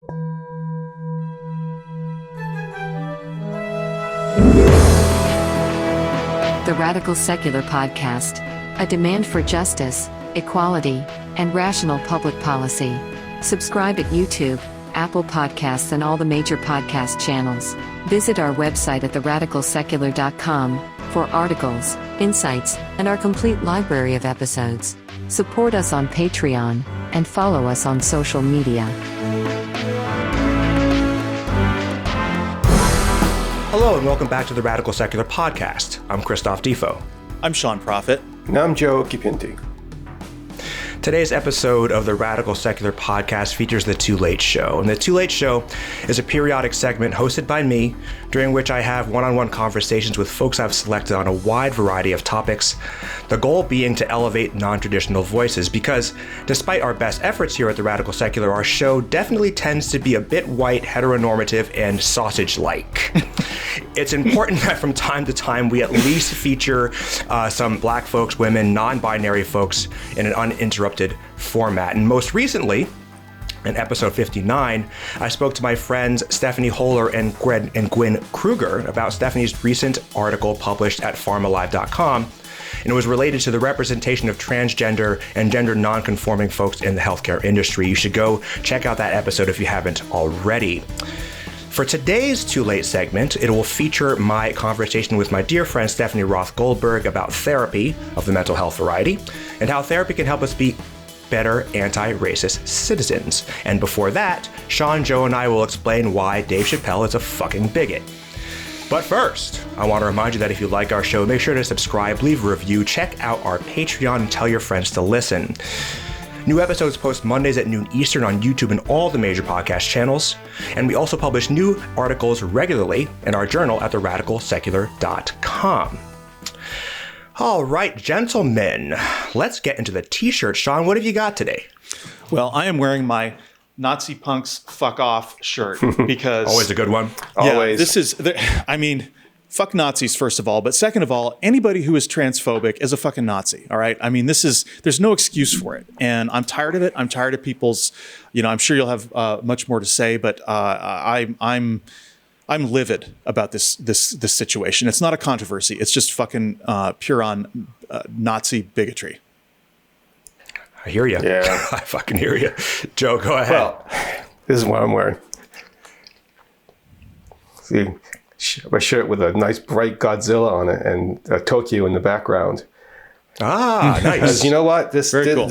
The Radical Secular Podcast, a demand for justice, equality, and rational public policy. Subscribe at YouTube, Apple Podcasts, and all the major podcast channels. Visit our website at theradicalsecular.com for articles, insights, and our complete library of episodes. Support us on Patreon, and follow us on social media. Hello and welcome back to the Radical Secular Podcast. I'm Christophe Defoe. I'm Sean Prophet. And I'm Joe Kipinti. Today's episode of the Radical Secular Podcast features The Too Late Show. And The Too Late Show is a periodic segment hosted by me, during which I have one-on-one conversations with folks I've selected on a wide variety of topics, the goal being to elevate non-traditional voices, because despite our best efforts here at the Radical Secular, our show definitely tends to be a bit white, heteronormative, and sausage-like. It's important that from time to time we at least feature some black folks, women, non-binary folks in an uninterrupted format. And most recently, in episode 59, I spoke to my friends Stephanie Holler and Gwen Kruger about Stephanie's recent article published at pharmalive.com, and it was related to the representation of transgender and gender non-conforming folks in the healthcare industry. You should go check out that episode if you haven't already. For today's Too Late segment, it will feature my conversation with my dear friend Stephanie Roth-Goldberg about therapy of the mental health variety and how therapy can help us be better anti-racist citizens. And before that, Sean, Joe, and I will explain why Dave Chappelle is a fucking bigot. But first, I want to remind you that if you like our show, make sure to subscribe, leave a review, check out our Patreon, and tell your friends to listen. New episodes post Mondays at noon Eastern on YouTube and all the major podcast channels. And we also publish new articles regularly in our journal at theradicalsecular.com. All right, gentlemen, let's get into the t-shirt. Sean, what have you got today? Well, I am wearing my Nazi punks fuck off shirt because Always a good one. Yeah, Always. this is, fuck Nazis, first of all. But second of all, anybody who is transphobic is a fucking Nazi. All right. I mean, there's no excuse for it. And I'm tired of it. I'm tired of people's, I'm sure you'll have much more to say, but I'm livid about this situation. It's not a controversy. It's just fucking pure on Nazi bigotry. I hear you. Yeah. I fucking hear you. Joe, go ahead. Well, this is what I'm wearing. See, my shirt with a nice bright Godzilla on it and Tokyo in the background. Ah, nice. Because you know what? This, cool.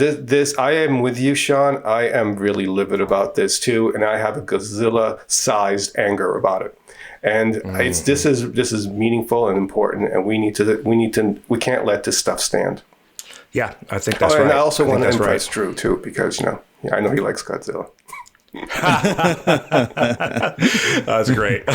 I am with you, Sean. I am really livid about this too, and I have a Godzilla-sized anger about it. And this is meaningful and important, and we can't let this stuff stand. Yeah, I think that's right. And I also want to that's impress right. Drew too, because I know he likes Godzilla. That's great.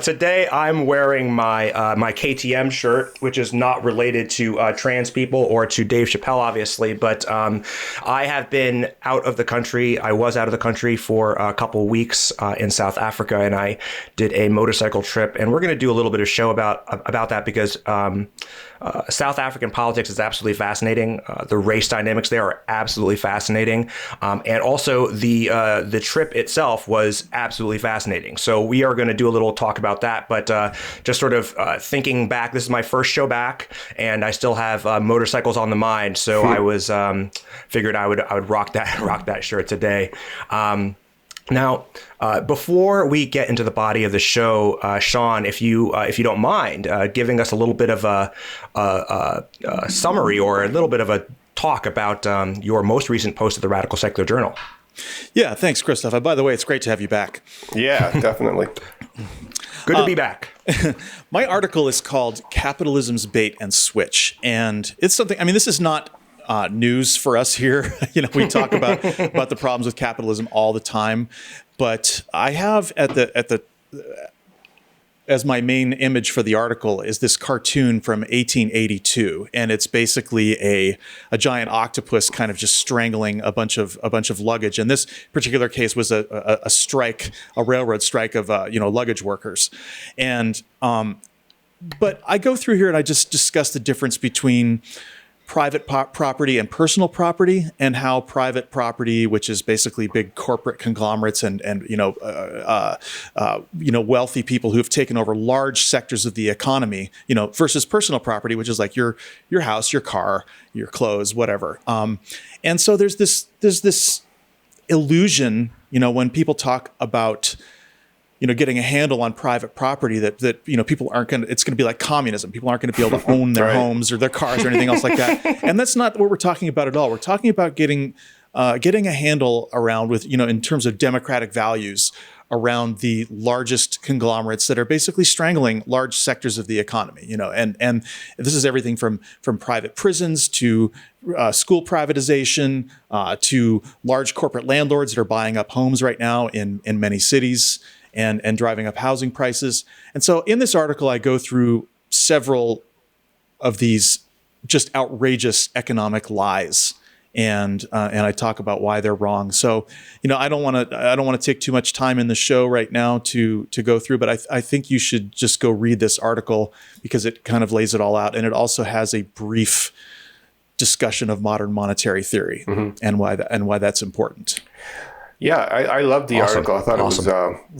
Today I'm wearing my my KTM shirt, which is not related to trans people or to Dave Chappelle, obviously, but I have been out of the country. I was out of the country for a couple weeks in South Africa, and I did a motorcycle trip, and we're going to do a little bit of show about that because South African politics is absolutely fascinating. The race dynamics there are absolutely fascinating, and also the trip itself was absolutely fascinating. So we are going to do a little talk about that, but just sort of thinking back, this is my first show back, and I still have motorcycles on the mind. So I was figured I would rock that shirt today. Now, before we get into the body of the show, Sean, if you don't mind giving us a little bit of a summary or a little bit of a talk about your most recent post at the Radical Secular Journal. Yeah, thanks, Christophe. By the way, it's great to have you back. Yeah, definitely. Good to be back. My article is called Capitalism's Bait and Switch. And it's something, this is not news for us here. We talk about the problems with capitalism all the time. But I have as my main image for the article is this cartoon from 1882, and it's basically a giant octopus kind of just strangling a bunch of luggage. And this particular case was a strike, a railroad strike of luggage workers. And but I go through here and I just discuss the difference between private property and personal property, and how private property, which is basically big corporate conglomerates and wealthy people who have taken over large sectors of the economy, versus personal property, which is like your house, your car, your clothes, whatever. And so there's this illusion, when people talk about getting a handle on private property that people aren't going to, it's going to be like communism. People aren't going to be able to own their homes or their cars or anything else like that. And that's not what we're talking about at all. We're talking about getting a handle around with, in terms of democratic values around the largest conglomerates that are basically strangling large sectors of the economy, and this is everything from private prisons to school privatization to large corporate landlords that are buying up homes right now in many cities and driving up housing prices. And so in this article, I go through several of these just outrageous economic lies, and I talk about why they're wrong. So, I don't want to take too much time in the show right now to go through, but I think you should just go read this article because it kind of lays it all out, and it also has a brief discussion of modern monetary theory and why that's important. Yeah, I loved the article. I thought it was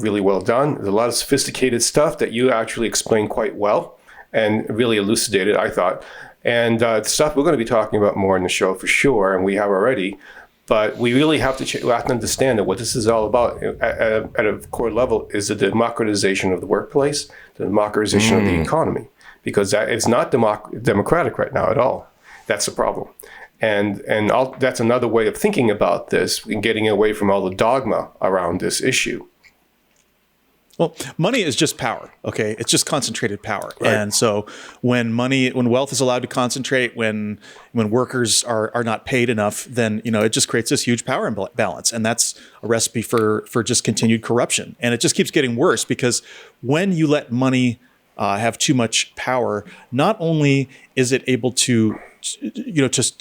really well done. There's a lot of sophisticated stuff that you actually explained quite well and really elucidated, I thought. And stuff we're going to be talking about more in the show for sure, and we have already. But we really have to understand that what this is all about at a core level is the democratization of the workplace, the democratization of the economy, because it's not democratic right now at all. That's the problem. And that's another way of thinking about this and getting away from all the dogma around this issue. Well, money is just power, okay? It's just concentrated power. Right. And so when wealth is allowed to concentrate, when workers are not paid enough, then, it just creates this huge power imbalance. And that's a recipe for just continued corruption. And it just keeps getting worse because when you let money have too much power, not only is it able to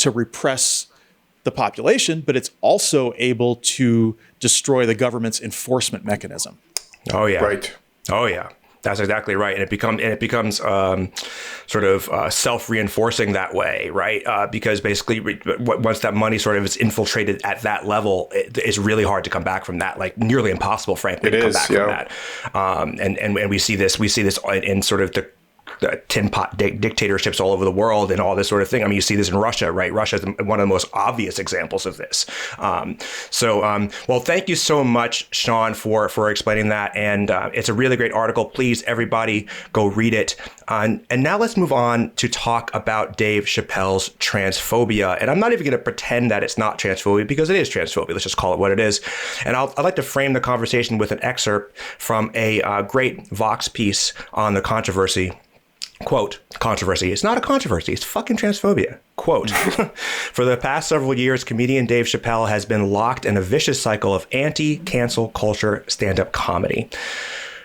repress the population, but it's also able to destroy the government's enforcement mechanism. Oh yeah. Right. Oh yeah. That's exactly right, and it becomes sort of self-reinforcing that way, right? Because basically, once that money sort of is infiltrated at that level, it's really hard to come back from that. Like nearly impossible, frankly, to come back from that. And we see this in sort of the tin pot dictatorships all over the world and all this sort of thing. I mean, you see this in Russia, right? Russia is one of the most obvious examples of this. Well, thank you so much, Sean, for explaining that. And it's a really great article. Please, everybody, go read it. And now let's move on to talk about Dave Chappelle's transphobia. And I'm not even going to pretend that it's not transphobia because it is transphobia. Let's just call it what it is. And I'd like to frame the conversation with an excerpt from a great Vox piece on the controversy. Quote, controversy. It's not a controversy. It's fucking transphobia. Quote, for the past several years, comedian Dave Chappelle has been locked in a vicious cycle of anti-cancel culture stand-up comedy.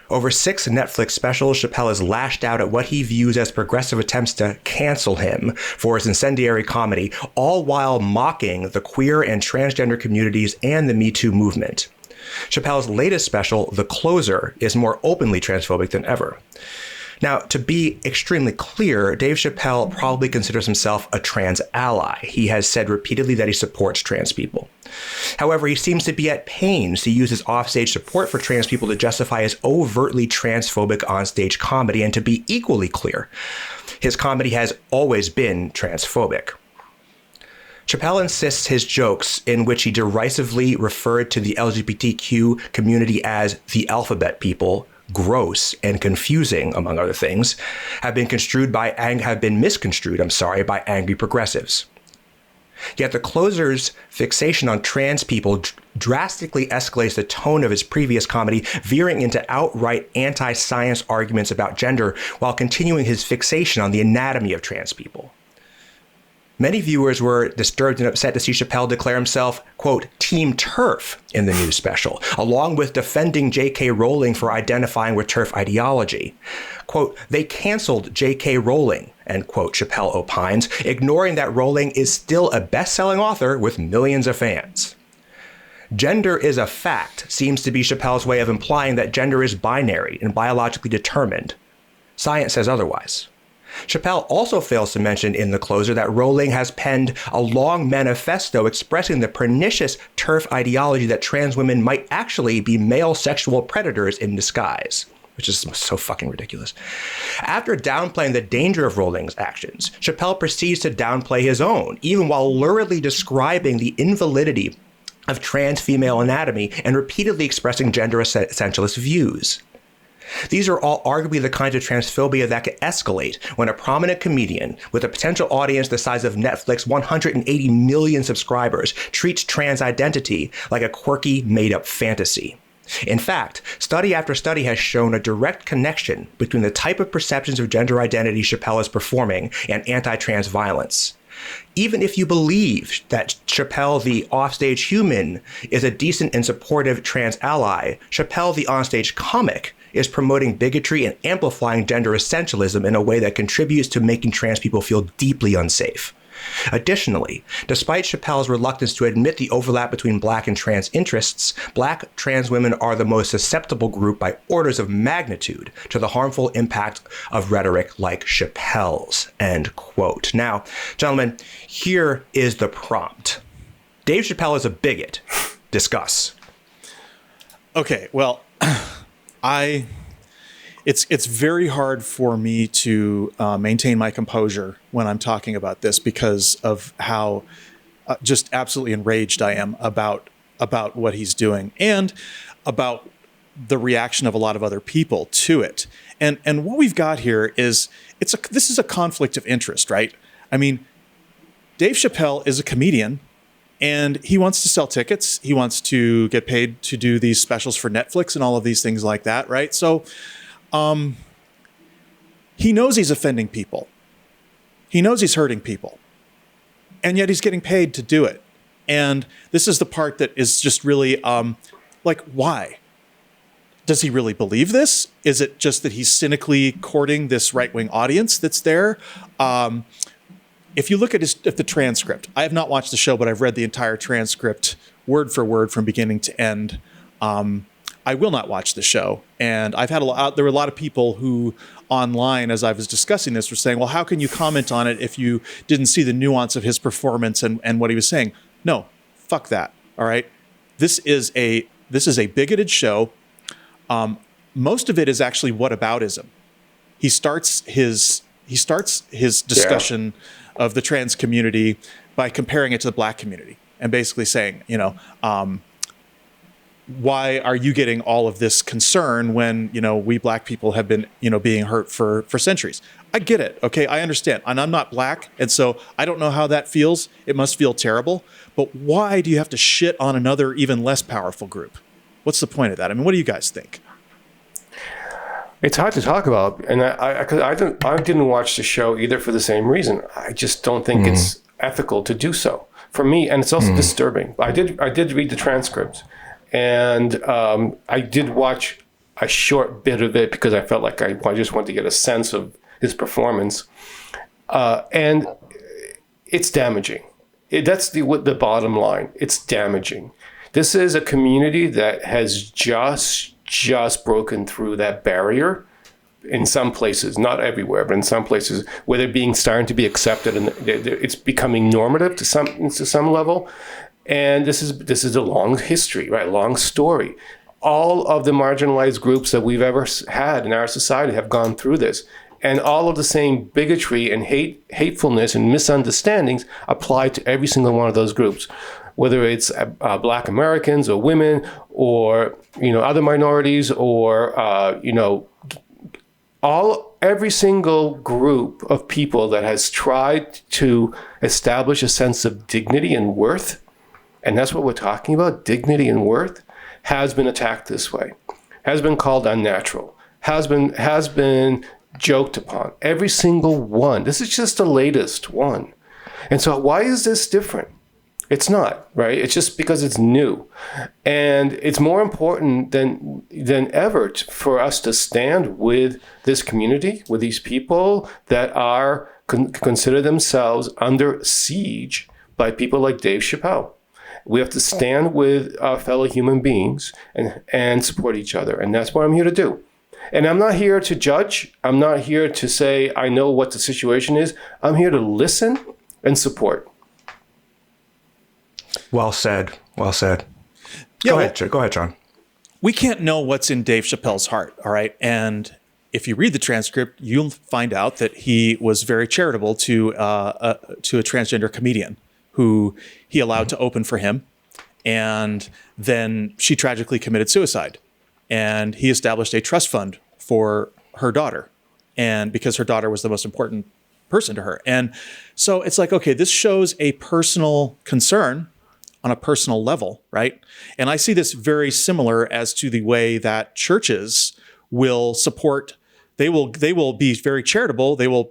Over 6 Netflix specials, Chappelle has lashed out at what he views as progressive attempts to cancel him for his incendiary comedy, all while mocking the queer and transgender communities and the Me Too movement. Chappelle's latest special, The Closer, is more openly transphobic than ever. Now, to be extremely clear, Dave Chappelle probably considers himself a trans ally. He has said repeatedly that he supports trans people. However, he seems to be at pains to use his offstage support for trans people to justify his overtly transphobic onstage comedy. And to be equally clear, his comedy has always been transphobic. Chappelle insists his jokes, in which he derisively referred to the LGBTQ community as the alphabet people, gross and confusing, among other things, have been misconstrued by angry progressives. Yet The Closer's fixation on trans people drastically escalates the tone of his previous comedy, veering into outright anti-science arguments about gender while continuing his fixation on the anatomy of trans people. Many viewers were disturbed and upset to see Chappelle declare himself, quote, Team TERF in the new special, along with defending J.K. Rowling for identifying with TERF ideology. Quote, they canceled J.K. Rowling, end quote, Chappelle opines, ignoring that Rowling is still a best-selling author with millions of fans. Gender is a fact seems to be Chappelle's way of implying that gender is binary and biologically determined. Science says otherwise. Chappelle also fails to mention in the closer that Rowling has penned a long manifesto expressing the pernicious TERF ideology that trans women might actually be male sexual predators in disguise, which is so fucking ridiculous. After downplaying the danger of Rowling's actions, Chappelle proceeds to downplay his own, even while luridly describing the invalidity of trans female anatomy and repeatedly expressing gender essentialist views. These are all arguably the kinds of transphobia that can escalate when a prominent comedian with a potential audience the size of Netflix's 180 million subscribers treats trans identity like a quirky, made-up fantasy. In fact, study after study has shown a direct connection between the type of perceptions of gender identity Chappelle is performing and anti-trans violence. Even if you believe that Chappelle the offstage human is a decent and supportive trans ally, Chappelle the onstage comic is promoting bigotry and amplifying gender essentialism in a way that contributes to making trans people feel deeply unsafe. Additionally, despite Chappelle's reluctance to admit the overlap between Black and trans interests, Black trans women are the most susceptible group by orders of magnitude to the harmful impact of rhetoric like Chappelle's, end quote. Now, gentlemen, here is the prompt. Dave Chappelle is a bigot. Discuss. Okay, well, it's very hard for me to maintain my composure when I'm talking about this because of how just absolutely enraged I am about what he's doing and about the reaction of a lot of other people to it. And what we've got here is this is a conflict of interest, right? I mean, Dave Chappelle is a comedian. And he wants to sell tickets. He wants to get paid to do these specials for Netflix and all of these things like that, right? So he knows he's offending people. He knows he's hurting people. And yet he's getting paid to do it. And this is the part that is just really like, why? Does he really believe this? Is it just that he's cynically courting this right-wing audience that's there? If you look at the transcript, I have not watched the show, but I've read the entire transcript word for word from beginning to end. I will not watch the show. And there were a lot of people who online, as I was discussing this, were saying, well, how can you comment on it if you didn't see the nuance of his performance and what he was saying? No, fuck that. All right. This is a bigoted show. Most of it is actually whataboutism. He starts his discussion of the trans community by comparing it to the Black community and basically saying, why are you getting all of this concern when, we Black people have been, being hurt for centuries? I get it. Okay. I understand. And I'm not Black. And so I don't know how that feels. It must feel terrible. But why do you have to shit on another even less powerful group? What's the point of that? I mean, what do you guys think? It's hard to talk about, and I didn't watch the show either for the same reason. I just don't think it's ethical to do so for me, and it's also disturbing. I did read the transcripts, and I did watch a short bit of it because I felt like I just wanted to get a sense of his performance, and it's damaging. That's the bottom line. It's damaging. This is a community that has just broken through that barrier in some places, not everywhere, but in some places where they're starting to be accepted and it's becoming normative to some level. And this is a long history, right? Long story. All of the marginalized groups that we've ever had in our society have gone through this. And all of the same bigotry and hatefulness and misunderstandings apply to every single one of those groups, whether it's Black Americans or women or other minorities or every single group of people that has tried to establish a sense of dignity and worth, and that's what we're talking about, dignity and worth, has been attacked this way, has been called unnatural, has been joked upon. Every single one. This is just the latest one. And so why is this different? It's not, right? It's just because it's new. And it's more important than ever for us to stand with this community, with these people that are consider themselves under siege by people like Dave Chappelle. We have to stand with our fellow human beings and support each other. And that's what I'm here to do. And I'm not here to judge. I'm not here to say I know what the situation is. I'm here to listen and support. Well said. Well said. Yeah, Go ahead, John. We can't know what's in Dave Chappelle's heart, all right? And if you read the transcript, you'll find out that he was very charitable to a transgender comedian who he allowed to open for him. And then she tragically committed suicide. And he established a trust fund for her daughter. And because her daughter was the most important person to her. And so it's like, okay, this shows a personal concern on a personal level, right? And I see this very similar as to the way that churches will support. They will be very charitable. They will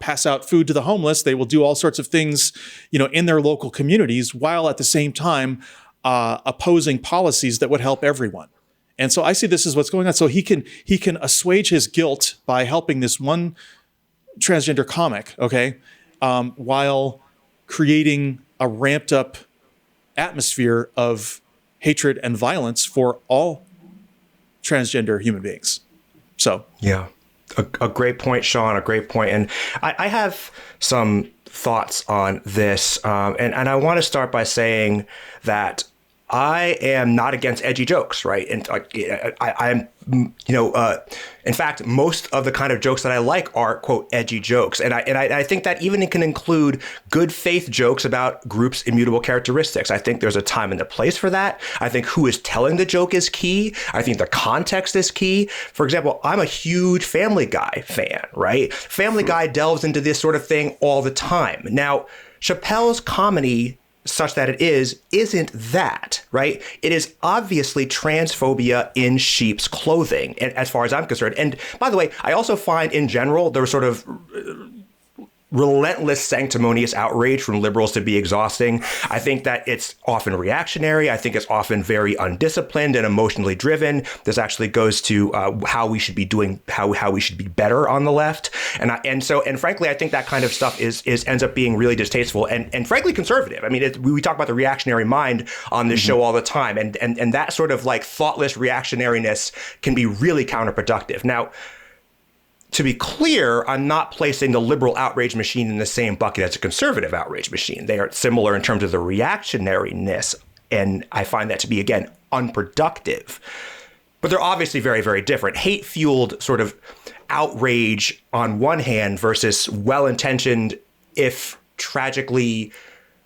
pass out food to the homeless. They will do all sorts of things, in their local communities, while at the same time opposing policies that would help everyone. And so I see this as what's going on. So he can assuage his guilt by helping this one transgender comic, okay, while creating a ramped up atmosphere of hatred and violence for all transgender human beings. So yeah, a great point, Sean. A great point. And I have some thoughts on this, and I want to start by saying that I am not against edgy jokes, right? And I'm, in fact, most of the kind of jokes that I like are, quote, edgy jokes. And I think that even it can include good faith jokes about groups' immutable characteristics. I think there's a time and a place for that. I think who is telling the joke is key. I think the context is key. For example, I'm a huge Family Guy fan, right? Family Guy delves into this sort of thing all the time. Now, Chappelle's comedy, such that it isn't that, right? It is obviously transphobia in sheep's clothing, as far as I'm concerned. And by the way, I also find in general, there sort of relentless sanctimonious outrage from liberals to be exhausting. I think that it's often reactionary. I think it's often very undisciplined and emotionally driven. This actually goes to how we should be doing, how we should be better on the left. And frankly, I think that kind of stuff ends up being really distasteful and frankly conservative. I mean, we talk about the reactionary mind on this show all the time, and that sort of like thoughtless reactionariness can be really counterproductive. Now, to be clear, I'm not placing the liberal outrage machine in the same bucket as a conservative outrage machine. They are similar in terms of the reactionariness, and I find that to be, again, unproductive. But they're obviously very, very different. Hate-fueled sort of outrage on one hand versus well-intentioned, if tragically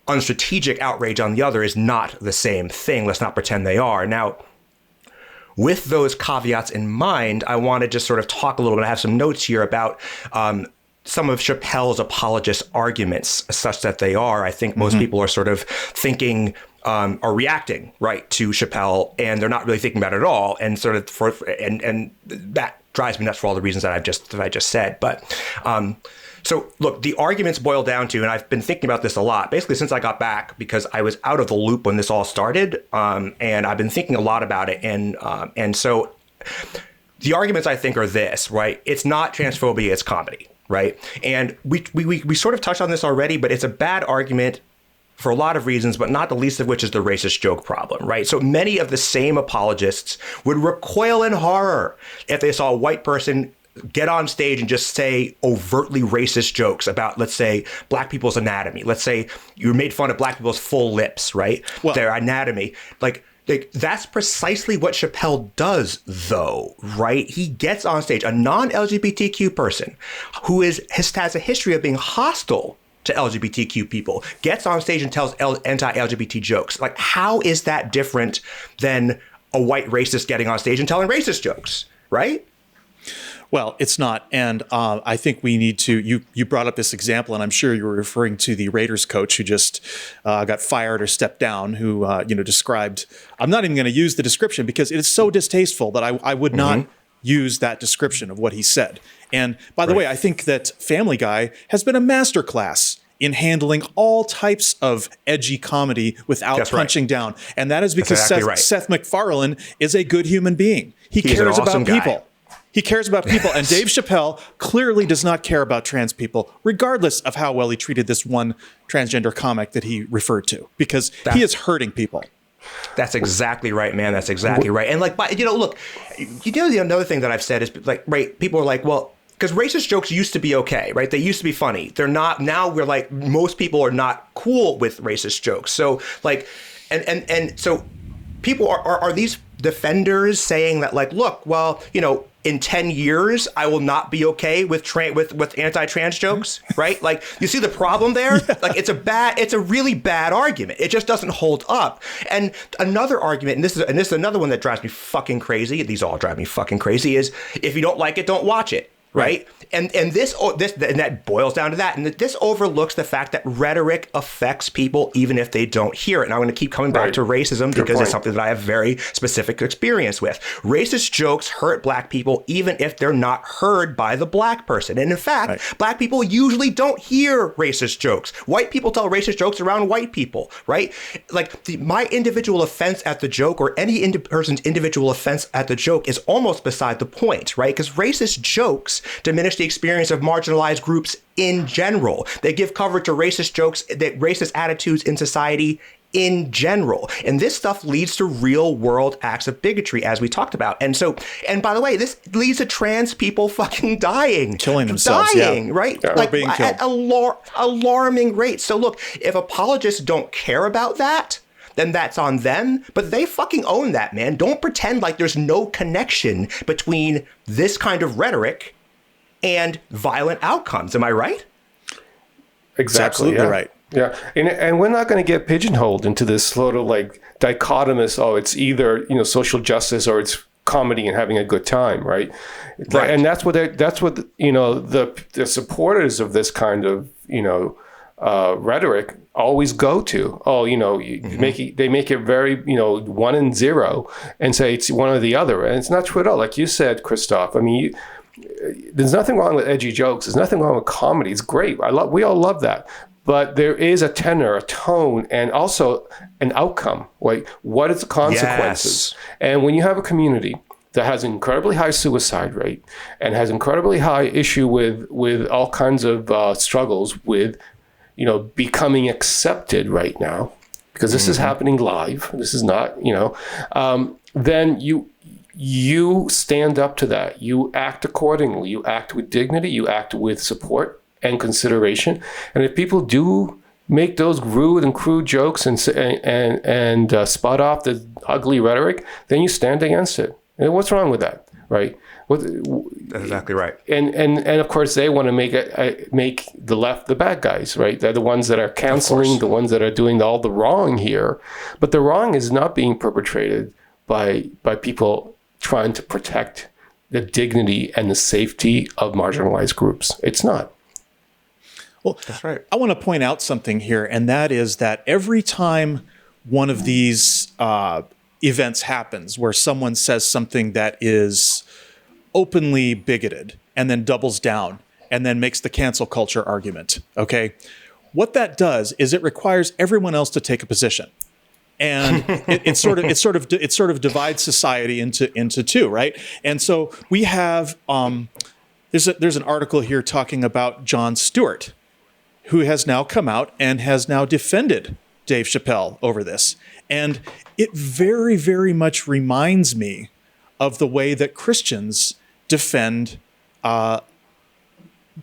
unstrategic outrage on the other is not the same thing. Let's not pretend they are. Now, with those caveats in mind, I want to just sort of talk a little bit. I have some notes here about some of Chappelle's apologist arguments, such that they are. I think most people are sort of thinking are reacting right to Chappelle, and they're not really thinking about it at all. And sort of and that drives me nuts for all the reasons that I just said. But so look, the arguments boil down to, and I've been thinking about this a lot, basically since I got back, because I was out of the loop when this all started, and I've been thinking a lot about it. And so the arguments I think are this, right? It's not transphobia, it's comedy, right? And we sort of touched on this already, but it's a bad argument for a lot of reasons, but not the least of which is the racist joke problem, right? So many of the same apologists would recoil in horror if they saw a white person get on stage and just say overtly racist jokes about, let's say, black people's anatomy. Let's say you made fun of black people's full lips, right? Well, their anatomy. Like, that's precisely what Chappelle does, though, right? He gets on stage, a non-LGBTQ person who has a history of being hostile to LGBTQ people, gets on stage and tells anti-LGBT jokes. Like, how is that different than a white racist getting on stage and telling racist jokes, right? Well, it's not. And I think we need to, you brought up this example, and I'm sure you were referring to the Raiders coach who just got fired or stepped down, who, described, I'm not even going to use the description because it is so distasteful that I would not use that description of what he said. And by the way, I think that Family Guy has been a masterclass in handling all types of edgy comedy without punching down. And that is because Seth MacFarlane is a good human being. He cares about people. He cares about people, and Dave Chappelle clearly does not care about trans people, regardless of how well he treated this one transgender comic that he referred to, because he is hurting people. That's exactly right, man. That's exactly right. And like, look, the another thing that I've said is like, right, people are like, well, because racist jokes used to be okay, right? They used to be funny. They're not now. We're like, most people are not cool with racist jokes. So like, and so people are these defenders saying that like, look, well, in 10 years, I will not be okay with anti-trans jokes, right? Like, you see the problem there? Yeah. Like, it's a really bad argument. It just doesn't hold up. And another argument, and this is another one that drives me fucking crazy. These all drive me fucking crazy. Is if you don't like it, don't watch it. Right. And this and that boils down to that. And this overlooks the fact that rhetoric affects people even if they don't hear it. And I'm going to keep coming back to racism because it's something that I have very specific experience with. Racist jokes hurt black people even if they're not heard by the black person. And in fact, black people usually don't hear racist jokes. White people tell racist jokes around white people. Right. Like my individual offense at the joke or any person's individual offense at the joke is almost beside the point. Right. Because racist jokes diminish the experience of marginalized groups in general. They give cover to racist jokes, that racist attitudes in society in general. And this stuff leads to real world acts of bigotry, as we talked about. And by the way, this leads to trans people fucking killing themselves, right? Yeah, like being at alarming rates. So look, if apologists don't care about that, then that's on them. But they fucking own that, man. Don't pretend like there's no connection between this kind of rhetoric and violent outcomes. Am I right? Exactly. Absolutely right. Yeah. And we're not going to get pigeonholed into this sort of like dichotomous, it's either, social justice or it's comedy and having a good time, right? And that's what the supporters of this kind of, rhetoric always go to. They make it very, 1 and 0 and say it's one or the other. And it's not true at all. Like you said, Christophe, I mean, there's nothing wrong with edgy jokes. There's nothing wrong with comedy. It's great. We all love that. But there is a tenor, a tone, and also an outcome. Like, what is the consequences? Yes. And when you have a community that has an incredibly high suicide rate and has incredibly high issue with all kinds of struggles with, becoming accepted right now, because this is happening live. This is not, then you stand up to that. You act accordingly. You act with dignity. You act with support and consideration. And if people do make those rude and crude jokes and spot off the ugly rhetoric, then you stand against it. And what's wrong with that, right? That's exactly right. And of course they want to make the left the bad guys, right? They're the ones that are canceling, the ones that are doing all the wrong here. But the wrong is not being perpetrated by people trying to protect the dignity and the safety of marginalized groups. It's not. Well, that's right. I want to point out something here, and that is that every time one of these events happens where someone says something that is openly bigoted and then doubles down and then makes the cancel culture argument, okay? What that does is it requires everyone else to take a position. And it sort of divides society into two, right? And so we have there's an article here talking about Jon Stewart, who has now come out and has now defended Dave Chappelle over this, and it very, very much reminds me of the way that Christians defend child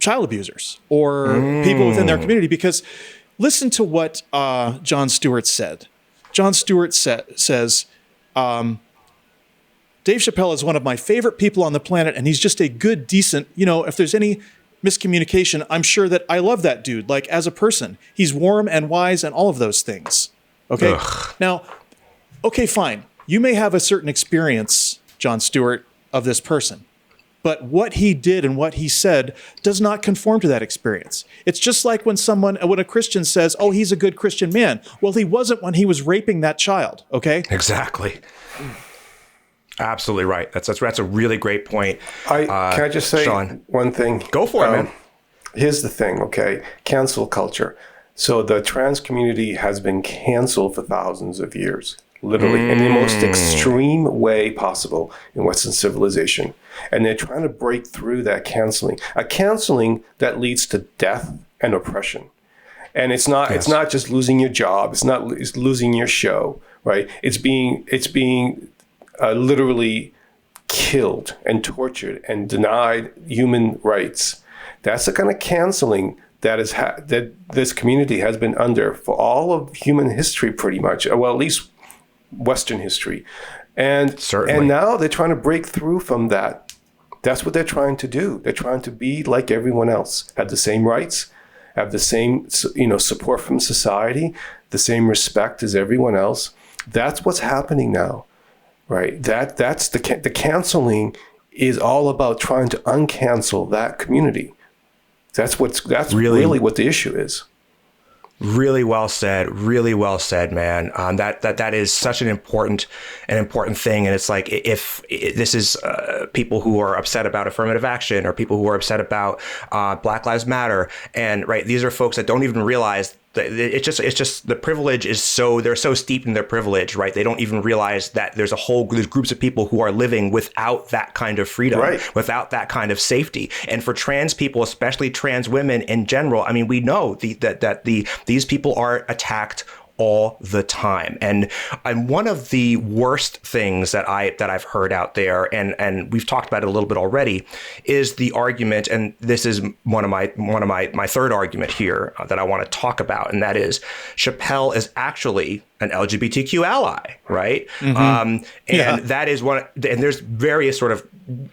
abusers or people within their community. Because listen to what Jon Stewart said. Jon Stewart says, Dave Chappelle is one of my favorite people on the planet, and he's just a good, decent, if there's any miscommunication, I'm sure that I love that dude, like as a person. He's warm and wise and all of those things. Okay? Ugh. Now, okay, fine. You may have a certain experience, Jon Stewart, of this person. But what he did and what he said does not conform to that experience. It's just like when a Christian says, oh, he's a good Christian man. Well, he wasn't when he was raping that child, okay? Exactly. Absolutely right. That's a really great point. Can I just say Sean, one thing? Go for it, man. Here's the thing, okay? Cancel culture. So the trans community has been canceled for thousands of years, literally, in the most extreme way possible in Western civilization. And they're trying to break through that canceling, a canceling that leads to death and oppression. And it's not just losing your job. It's losing your show, right? It's being literally killed and tortured and denied human rights. That's the kind of canceling that this community has been under for all of human history, pretty much. Well, at least Western history. And Certainly. And now they're trying to break through from that. That's what they're trying to do. They're trying to be like everyone else, have the same rights, have the same, support from society, the same respect as everyone else. That's what's happening now, right? That's the canceling is all about trying to uncancel that community. That's really what the issue is. Really well said, man. That is such an important thing. And it's like, if this is people who are upset about affirmative action, or people who are upset about Black Lives Matter, and right, these are folks that don't even realize that it's just the privilege is they're so steeped in their privilege, right? They don't even realize that there's groups of people who are living without that kind of freedom, right, without that kind of safety. And for trans people, especially trans women in general, I mean, we know that these people are attacked all the time. And one of the worst things that I've heard out there, and we've talked about it a little bit already, is the argument, and this is one of my third argument here that I want to talk about, and that is Chappelle is actually an LGBTQ ally, right? Mm-hmm. That is one, and there's various sort of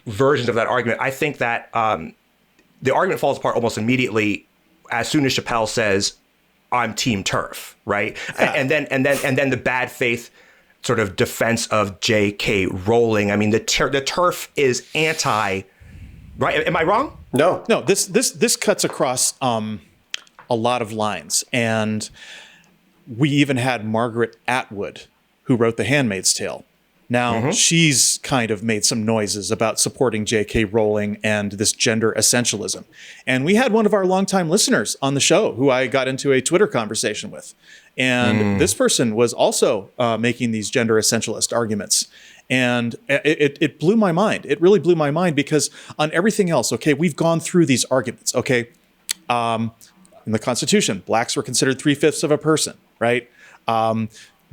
versions of that argument. I think that the argument falls apart almost immediately as soon as Chappelle says, "I'm Team TERF," right? Yeah. And then the bad faith sort of defense of J.K. Rowling. I mean, the TERF is anti, right? Am I wrong? No. This cuts across a lot of lines, and we even had Margaret Atwood, who wrote The Handmaid's Tale. Now, she's kind of made some noises about supporting J.K. Rowling and this gender essentialism. And we had one of our longtime listeners on the show who I got into a Twitter conversation with. And this person was also making these gender essentialist arguments. And it blew my mind. It really blew my mind, because on everything else, okay, we've gone through these arguments, okay? In the Constitution, blacks were considered 3/5 of a person, right?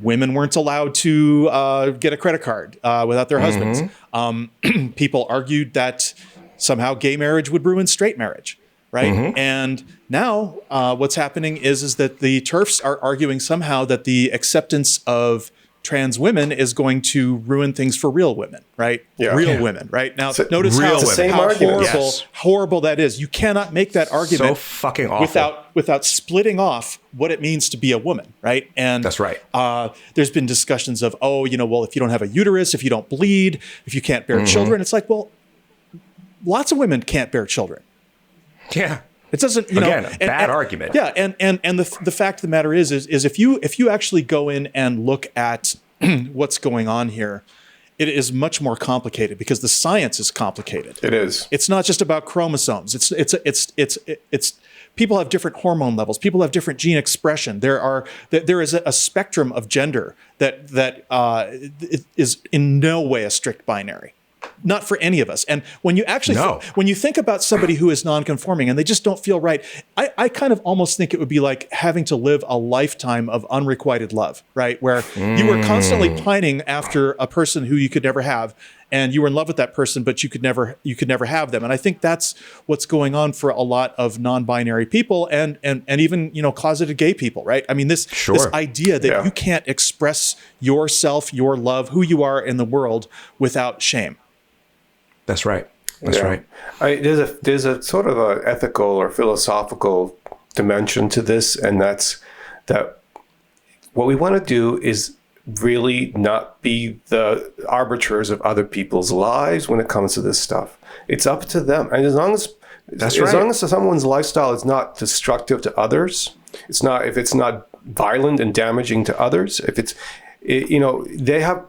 Women weren't allowed to get a credit card without their husbands. People argued that somehow gay marriage would ruin straight marriage, right? And now what's happening is that the TERFs are arguing somehow that the acceptance of trans women is going to ruin things for real women, right? Yeah. Real women, right? Now, notice how horrible that is. You cannot make that argument so fucking awful without splitting off what it means to be a woman, right? And that's right. There's been discussions of, well, if you don't have a uterus, if you don't bleed, if you can't bear children, it's like, well, lots of women can't bear children. Yeah. It doesn't, Again, a bad argument. Yeah, and the fact of the matter is if you actually go in and look at what's going on here, it is much more complicated, because the science is complicated. It is. It's not just about chromosomes. It's people have different hormone levels. People have different gene expression. There is a spectrum of gender that is in no way a strict binary. Not for any of us. And when you actually, when you think about somebody who is nonconforming and they just don't feel right, I kind of almost think it would be like having to live a lifetime of unrequited love, right? Where you were constantly pining after a person who you could never have, and you were in love with that person, but you could never have them. And I think that's what's going on for a lot of non-binary people and even, closeted gay people, right? I mean, this idea that you can't express yourself, your love, who you are in the world without shame. That's right. That's right. There's a sort of a ethical or philosophical dimension to this, and that's that what we want to do is really not be the arbiters of other people's lives when it comes to this stuff. It's up to them. And as long as someone's lifestyle is not destructive to others, if it's not violent and damaging to others,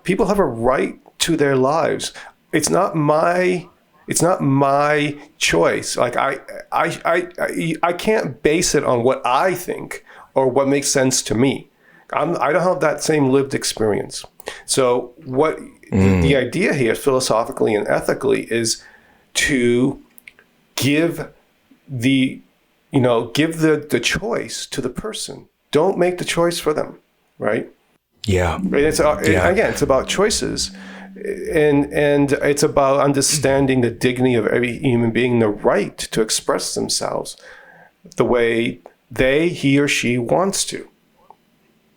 people have a right to their lives. It's not my choice. Like I can't base it on what I think or what makes sense to me. I don't have that same lived experience. So what the idea here, philosophically and ethically, is to give the choice to the person. Don't make the choice for them, right? Yeah. Right? Again, it's about choices. And it's about understanding the dignity of every human being, the right to express themselves the way he or she wants to.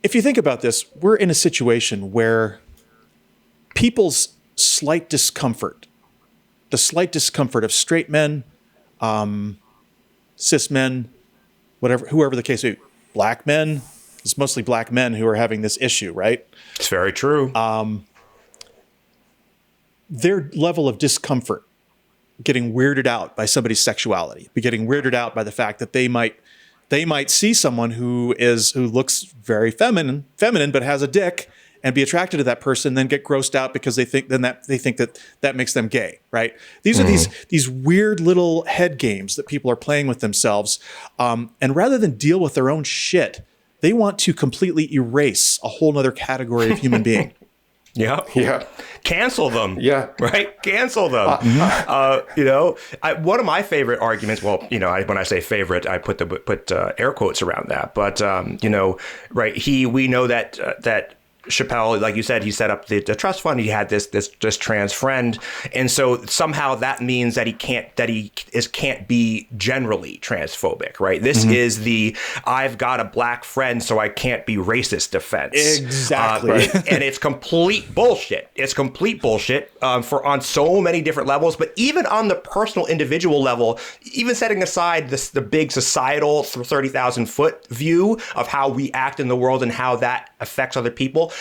If you think about this, we're in a situation where people's slight discomfort, the slight discomfort of straight men, cis men, whoever the case may be, black men, it's mostly black men who are having this issue, right? It's very true. Their level of discomfort, getting weirded out by somebody's sexuality, getting weirded out by the fact that they might see someone who looks very feminine, but has a dick, and be attracted to that person, then get grossed out because they think that makes them gay, right? These are these weird little head games that people are playing with themselves, and rather than deal with their own shit, they want to completely erase a whole other category of human being. Yeah. Cancel them. Yeah. Right? Cancel them. One of my favorite arguments, well, when I say favorite, I put air quotes around that. But, right, we know that Chappelle, like you said, he set up the trust fund. He had this trans friend, and so somehow that means that he can't be generally transphobic, right? This is the I've got a black friend, so I can't be racist defense. Exactly, right? And it's complete bullshit. It's complete bullshit on so many different levels. But even on the personal, individual level, even setting aside the big societal 30,000 foot view of how we act in the world and how that affects other people.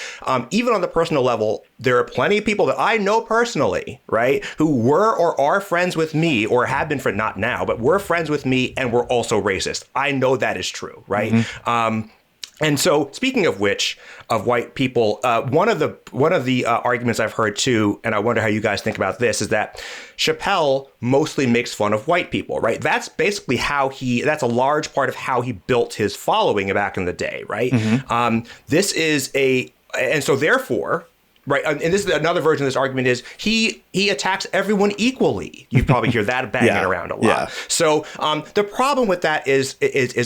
Even on the personal level, there are plenty of people that I know personally, right, who were or are friends with me or have been not now, but were friends with me and were also racist. I know that is true, right? And so, speaking of which, of white people, one of the arguments I've heard too, and I wonder how you guys think about this, is that Chappelle mostly makes fun of white people, right? That's basically that's a large part of how he built his following back in the day, right? And so therefore, right, and this is another version of this argument is he attacks everyone equally. You probably hear that banging around a lot. Yeah. So the problem with that is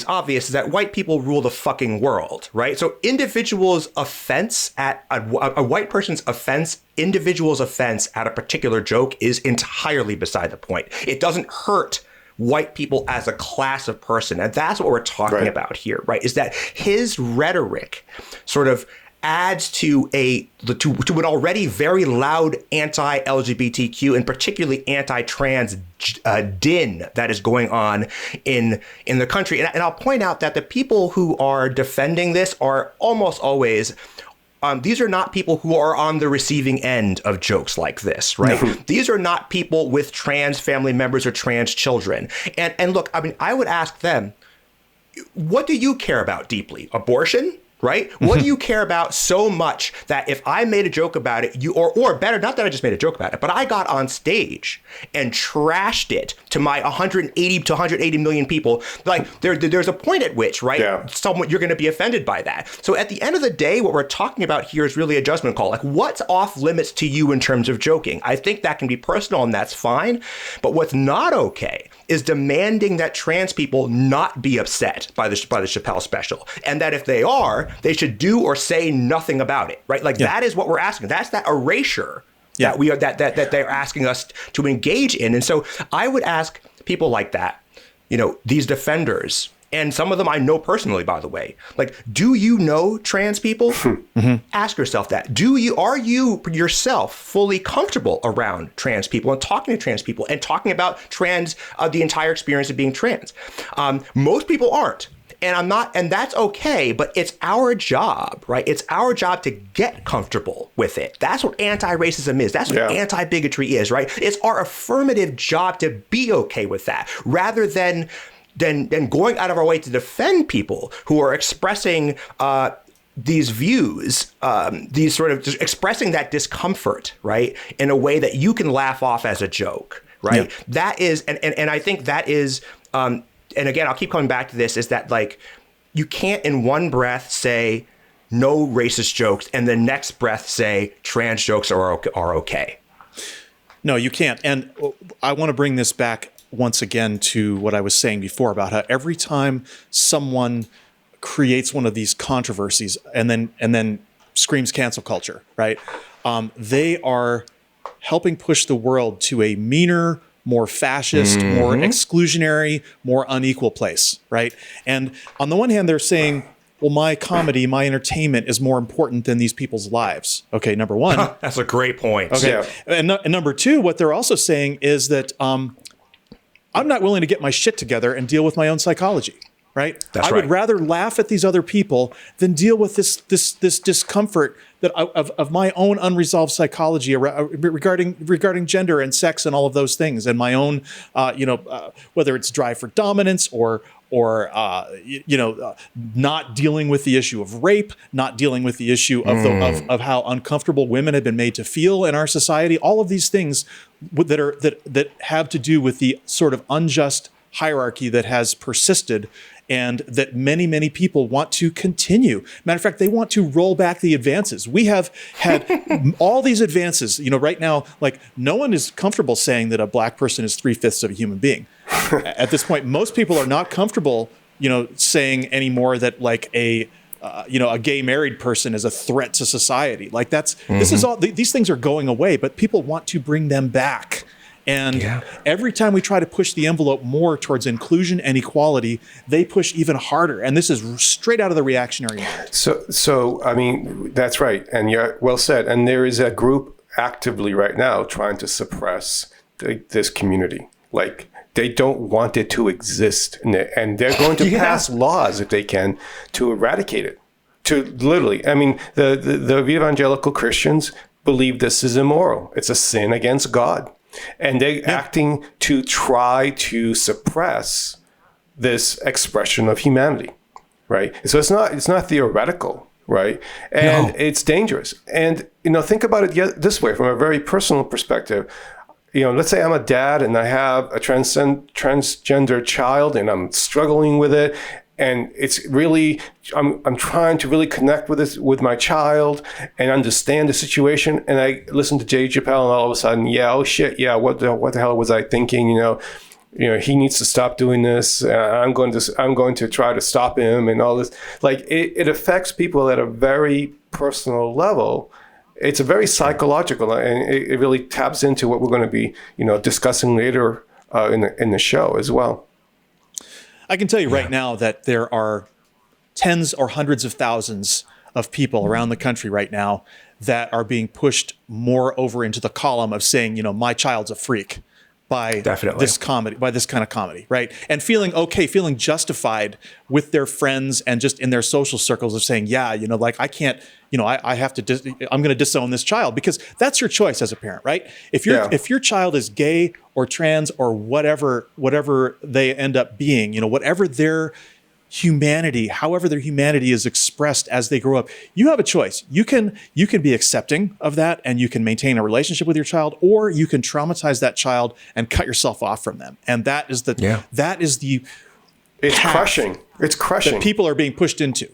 obvious, is that white people rule the fucking world, right? So individuals' offense at a white person's offense, individual's offense at a particular joke is entirely beside the point. It doesn't hurt white people as a class of person. And that's what we're talking about here, right? Is that his rhetoric sort of adds to an already very loud anti-LGBTQ and particularly anti-trans din that is going on in the country. And I'll point out that the people who are defending this are almost always these are not people who are on the receiving end of jokes like this, right? No. These are not people with trans family members or trans children. And look, I mean, I would ask them, what do you care about deeply? Abortion? Right? What do you care about so much that if I made a joke about it, or better, not that I just made a joke about it, but I got on stage and trashed it to my 180 million people, like there's a point at which, right, you're going to be offended by that. So at the end of the day, what we're talking about here is really a judgment call. Like, what's off limits to you in terms of joking? I think that can be personal and that's fine. But what's not okay is demanding that trans people not be upset by the Chappelle special, and that if they are, they should do or say nothing about it, right? Like that is what we're asking. That's that erasure that we are that they're asking us to engage in. And so I would ask people like that, these defenders, and some of them I know personally, by the way, like, do you know trans people? Ask yourself that. Are you yourself fully comfortable around trans people and talking to trans people and talking about the entire experience of being trans? Most people aren't. And I'm not, and that's okay, but it's our job, right? It's our job to get comfortable with it. That's what anti-racism is. That's what anti-bigotry is, right? It's our affirmative job to be okay with that, rather than going out of our way to defend people who are expressing these views, these sort of just expressing that discomfort, right, in a way that you can laugh off as a joke, right? Yeah. That is, and I think that is, and again, I'll keep coming back to this, is that, like, you can't in one breath say no racist jokes and the next breath say trans jokes are okay. No, you can't. And I want to bring this back once again to what I was saying before about how every time someone creates one of these controversies and then screams cancel culture, right? They are helping push the world to a meaner, more fascist, more exclusionary, more unequal place, right? And on the one hand, they're saying, well, my comedy, my entertainment is more important than these people's lives. Okay, number one. That's a great point. Okay, Yeah. and number two, what they're also saying is that I'm not willing to get my shit together and deal with my own psychology, right? That's I right. would rather laugh at these other people than deal with this discomfort that of my own unresolved psychology regarding gender and sex and all of those things, and my own, whether it's drive for dominance or not dealing with the issue of rape, not dealing with the issue of how uncomfortable women have been made to feel in our society. All of these things that have to do with the sort of unjust hierarchy that has persisted and that many people want to continue. Matter of fact, they want to roll back the advances. We have had all these advances. Right now, like, no one is comfortable saying that a black person is 3/5 of a human being. At this point, most people are not comfortable, saying anymore that like a gay married person is a threat to society. Like this is all, these things are going away, but people want to bring them back. And every time we try to push the envelope more towards inclusion and equality, they push even harder. And this is straight out of the reactionary movement. So I mean, that's right. And you're well said. And there is a group actively right now trying to suppress this community. Like, they don't want it to exist. And they're going to pass laws, if they can, to eradicate it. To literally, I mean, the evangelical Christians believe this is immoral. It's a sin against God. And they're acting to try to suppress this expression of humanity, right? So it's not theoretical, right? And it's dangerous. And think about it this way, from a very personal perspective. Let's say I'm a dad and I have a transgender child and I'm struggling with it. And it's really, I'm trying to really connect with my child and understand the situation. And I listen to Jay Chappelle, and all of a sudden, what the hell was I thinking? He needs to stop doing this. I'm going to try to stop him, and all this. Like, it affects people at a very personal level. It's a very psychological, and it really taps into what we're going to be, discussing later in the show as well. I can tell you right now that there are tens or hundreds of thousands of people around the country right now that are being pushed more over into the column of saying, my child's a freak by this comedy, by this kind of comedy, right? And feeling justified with their friends and just in their social circles of saying, I can't, I have to, I'm going to disown this child, because that's your choice as a parent, right? If your child is gay or trans or whatever they end up being, whatever their humanity, however their humanity is expressed as they grow up, you have a choice. You can be accepting of that and you can maintain a relationship with your child, or you can traumatize that child and cut yourself off from them. And that is it's crushing. It's crushing that people are being pushed into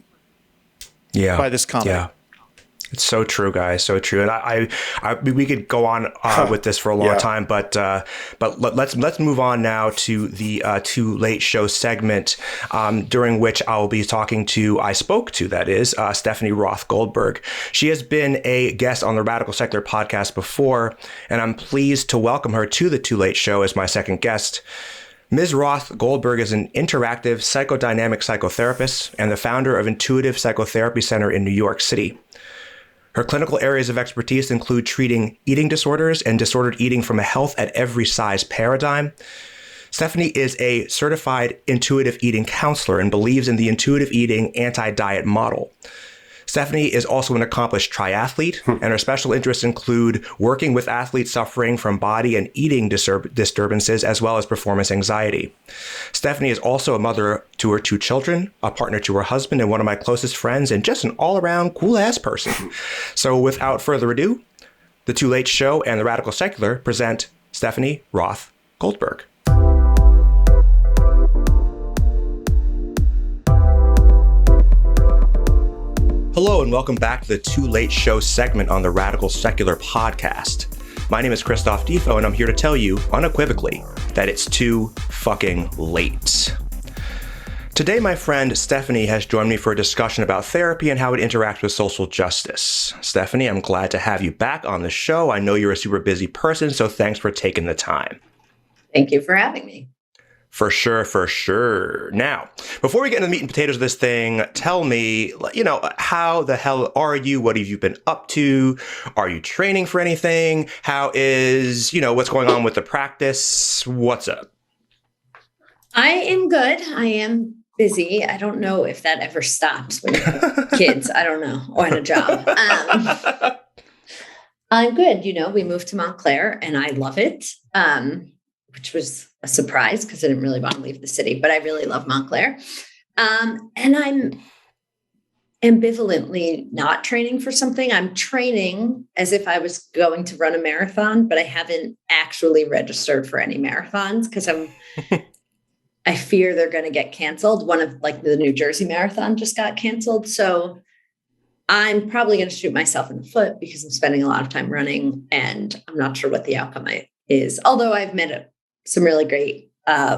by this comedy. Yeah. It's so true, guys. So true. And I we could go on with this for a long time, but let's move on now to the Too Late Show segment, during which I will be talking to Stephanie Roth-Goldberg. She has been a guest on the Radical Secular podcast before, and I'm pleased to welcome her to the Too Late Show as my second guest. Ms. Roth-Goldberg is an interactive psychodynamic psychotherapist and the founder of Intuitive Psychotherapy Center in New York City. Her clinical areas of expertise include treating eating disorders and disordered eating from a health at every size paradigm. Stephanie is a certified intuitive eating counselor and believes in the intuitive eating anti-diet model. Stephanie is also an accomplished triathlete, and her special interests include working with athletes suffering from body and eating disturbances, as well as performance anxiety. Stephanie is also a mother to her 2 children, a partner to her husband, and one of my closest friends, and just an all-around cool-ass person. So without further ado, The Too Late Show and The Radical Secular present Stephanie Roth-Goldberg. Hello and welcome back to the Too Late Show segment on the Radical Secular podcast. My name is Christophe and I'm here to tell you unequivocally that it's too fucking late. Today, my friend Stephanie has joined me for a discussion about therapy and how it interacts with social justice. Stephanie, I'm glad to have you back on the show. I know you're a super busy person, so thanks for taking the time. Thank you for having me. For sure, for sure. Now, before we get into the meat and potatoes of this thing, tell me, how the hell are you? What have you been up to? Are you training for anything? How is, what's going on with the practice? What's up? I am good. I am busy. I don't know if that ever stops when you have kids. I don't know. Or in a job. I'm good. We moved to Montclair and I love it, which was a surprise because I didn't really want to leave the city, but I really love Montclair. And I'm ambivalently not training for something. I'm training as if I was going to run a marathon, but I haven't actually registered for any marathons because I fear they're going to get canceled. One of the New Jersey Marathon just got canceled. So I'm probably going to shoot myself in the foot because I'm spending a lot of time running and I'm not sure what the outcome is. Although I've met some really great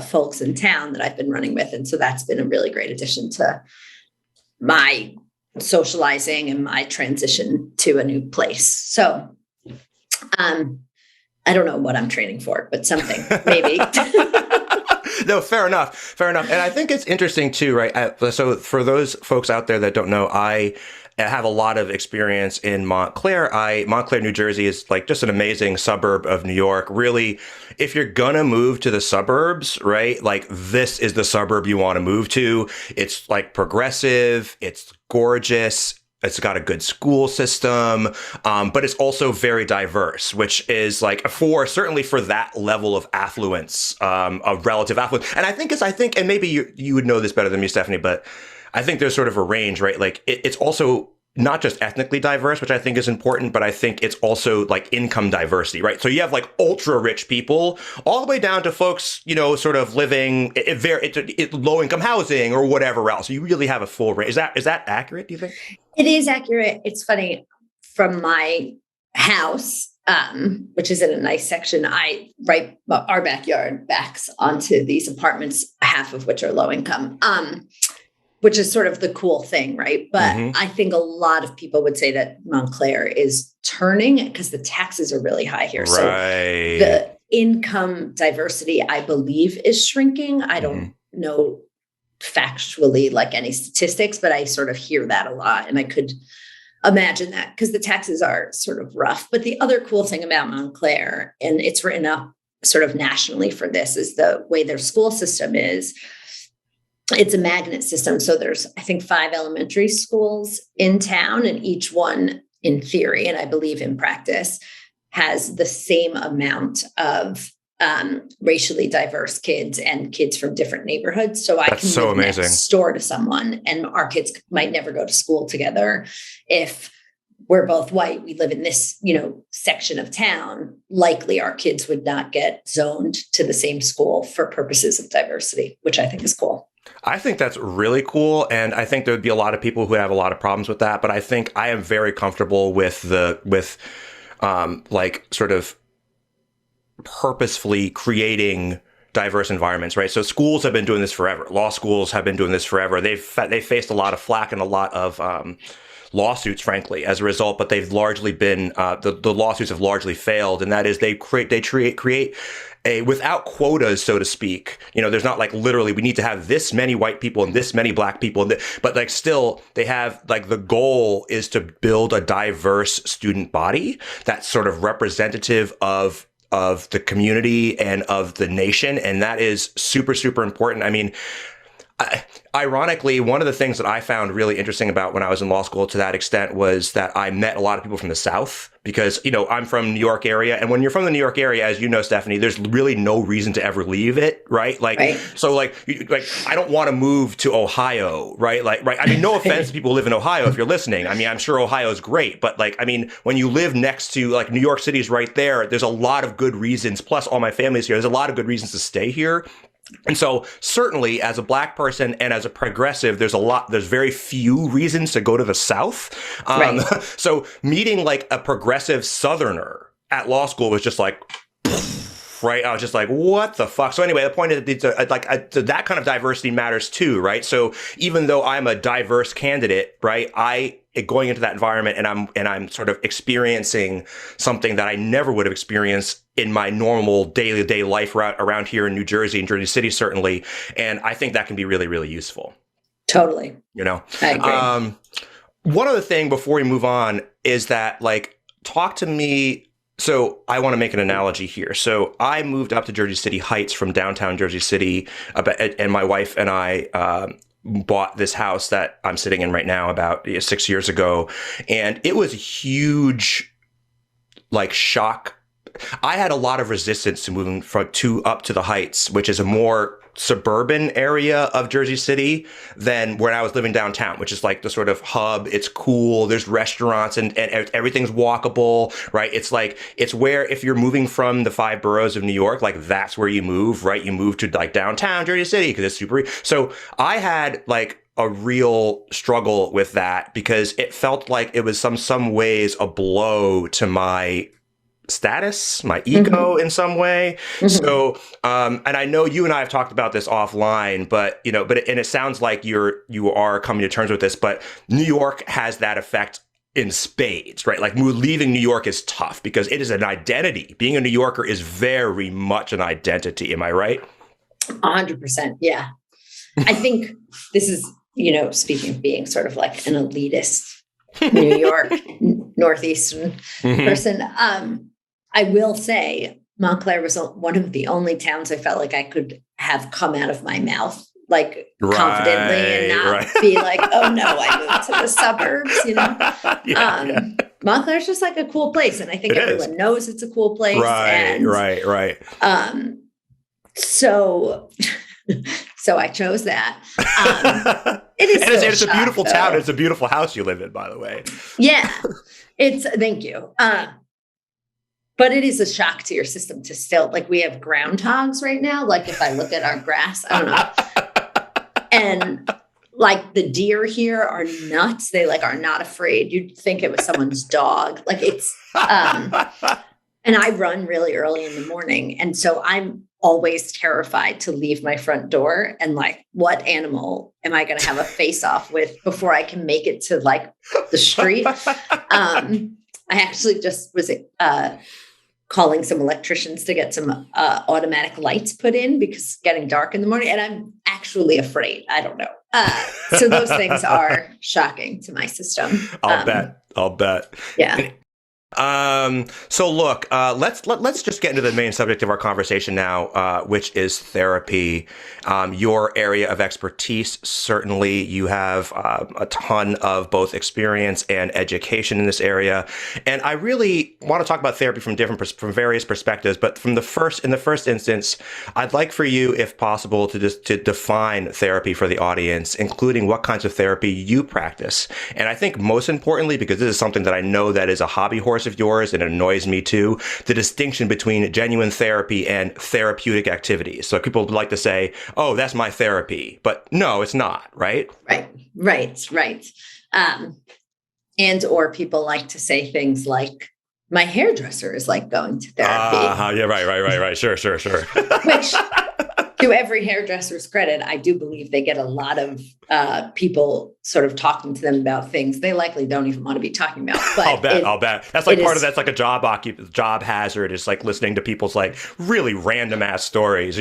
folks in town that I've been running with. And so that's been a really great addition to my socializing and my transition to a new place. So I don't know what I'm training for, but something maybe. No, fair enough. Fair enough. And I think it's interesting too, right? So for those folks out there that don't know, I have a lot of experience in Montclair. Montclair, New Jersey is just an amazing suburb of New York. Really, if you're gonna move to the suburbs, right? This is the suburb you want to move to. It's progressive. It's gorgeous. It's got a good school system, but it's also very diverse, which is certainly for that level of affluence, of relative affluence. And I think, and maybe you would know this better than me, Stephanie, but I think there's sort of a range, right? It's also not just ethnically diverse, which I think is important, but I think it's also income diversity, right? So you have ultra rich people all the way down to folks, sort of living low income housing or whatever else. You really have a full range. Is that accurate, do you think? It is accurate. It's funny, from my house, which is in a nice section, our backyard backs onto these apartments, half of which are low income, which is sort of the cool thing, right? But I think a lot of people would say that Montclair is turning because the taxes are really high here. Right. So the income diversity, I believe, is shrinking. I don't know factually any statistics, but I sort of hear that a lot. And I could imagine that because the taxes are sort of rough. But the other cool thing about Montclair, and it's written up sort of nationally for this, is the way their school system is. It's a magnet system. So there's, I think, 5 elementary schools in town, and each one, in theory, and I believe in practice, has the same amount of racially diverse kids and kids from different neighborhoods. So I can live next door to someone, and our kids might never go to school together. If we're both white, we live in this, section of town, likely our kids would not get zoned to the same school for purposes of diversity, which I think is cool. I think that's really cool. And I think there would be a lot of people who have a lot of problems with that. But I think I am very comfortable with sort of purposefully creating diverse environments, right? So schools have been doing this forever. Law schools have been doing this forever. They've faced a lot of flack and a lot of lawsuits, frankly, as a result, but they've largely been, the lawsuits have largely failed. And that is they create a, without quotas, so to speak, there's not literally, we need to have this many white people and this many black people, but still they have the goal is to build a diverse student body that's sort of representative of the community and of the nation. And that is super, super important. I mean, ironically, one of the things that I found really interesting about when I was in law school to that extent was that I met a lot of people from the South because, I'm from New York area. And when you're from the New York area, as you know, Stephanie, there's really no reason to ever leave it, right? So I don't want to move to Ohio, right? Right. I mean, no offense to people who live in Ohio if you're listening. I mean, I'm sure Ohio is great, but when you live next to New York City is right there's a lot of good reasons. Plus all my family's here. There's a lot of good reasons to stay here. And so certainly as a black person and as a progressive, there's very few reasons to go to the South. Right. So meeting a progressive Southerner at law school was just right? I was just like, what the fuck? So anyway, the point is, that kind of diversity matters too, right? So even though I'm a diverse candidate, right, going into that environment and I'm sort of experiencing something that I never would have experienced in my normal day-to-day life around here in New Jersey, in Jersey City, certainly. And I think that can be really, really useful. Totally. I agree. One other thing before we move on is that, like, talk to me. So I want to make an analogy here. So I moved up to Jersey City Heights from downtown Jersey City, and my wife and I bought this house that I'm sitting in right now about 6 years ago. And it was a huge, like, shock. I had a lot of resistance to moving up to the Heights, which is a more suburban area of Jersey City than when I was living downtown, which is like the sort of hub. It's cool. There's restaurants and everything's walkable, right? It's like, it's where, if you're moving from the 5 boroughs of New York, like that's where you move, right? You move to like downtown Jersey City because it's super. So I had like a real struggle with that because it felt like it was some ways a blow to my status, my ego in some way. So, and I know you and I have talked about this offline, but it sounds like you are coming to terms with this, but New York has that effect in spades, right? Like leaving New York is tough because it is an identity. Being a New Yorker is very much an identity. Am I right? 100%. Yeah. I think this is, speaking of being sort of like an elitist New York, Northeastern person, I will say Montclair was one of the only towns I felt like I could have come out of my mouth, like confidently and not be like, oh no, I moved to the suburbs, Montclair's just like a cool place. And I think everyone knows it's a cool place. Right. So I chose that. It's a beautiful town. It's a beautiful house you live in, by the way. Yeah, thank you. But it is a shock to your system to still, like, we have groundhogs right now. Like, if I look at our grass, I don't know. And like the deer here are nuts. They like are not afraid. You'd think it was someone's dog. Like it's, and I run really early in the morning. And so I'm always terrified to leave my front door and like, what animal am I going to have a face off with before I can make it to like the street? I actually just was, calling some electricians to get some automatic lights put in because it's getting dark in the morning and I'm actually afraid. I don't know. So those things are shocking to my system. I'll bet. Yeah. So look, let's just get into the main subject of our conversation now, which is therapy. Your area of expertise, certainly you have a ton of both experience and education in this area. And I really want to talk about therapy from various perspectives, but in the first instance, I'd like for you, if possible, to define therapy for the audience, including what kinds of therapy you practice. And I think most importantly, because this is something that I know that is a hobby horse of yours and it annoys me too, the distinction between genuine therapy and therapeutic activities. So people like to say, oh, that's my therapy, but no, it's not, right? Right. And or people like to say things like, my hairdresser is like going to therapy. Yeah, right. Sure. Which, to every hairdresser's credit, I do believe they get a lot of people sort of talking to them about things they likely don't even want to be talking about. But I'll bet. That's like part of that's like a job hazard is like listening to people's like really random ass stories,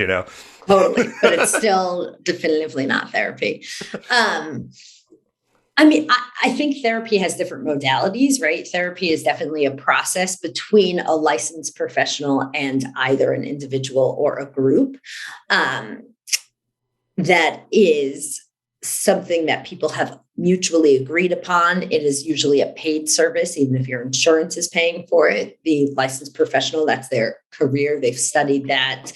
Totally. But it's still definitively not therapy. I mean, I think therapy has different modalities, right? Therapy is definitely a process between a licensed professional and either an individual or a group. That is something that people have mutually agreed upon. It is usually a paid service, even if your insurance is paying for it. The licensed professional, that's their career. They've studied that.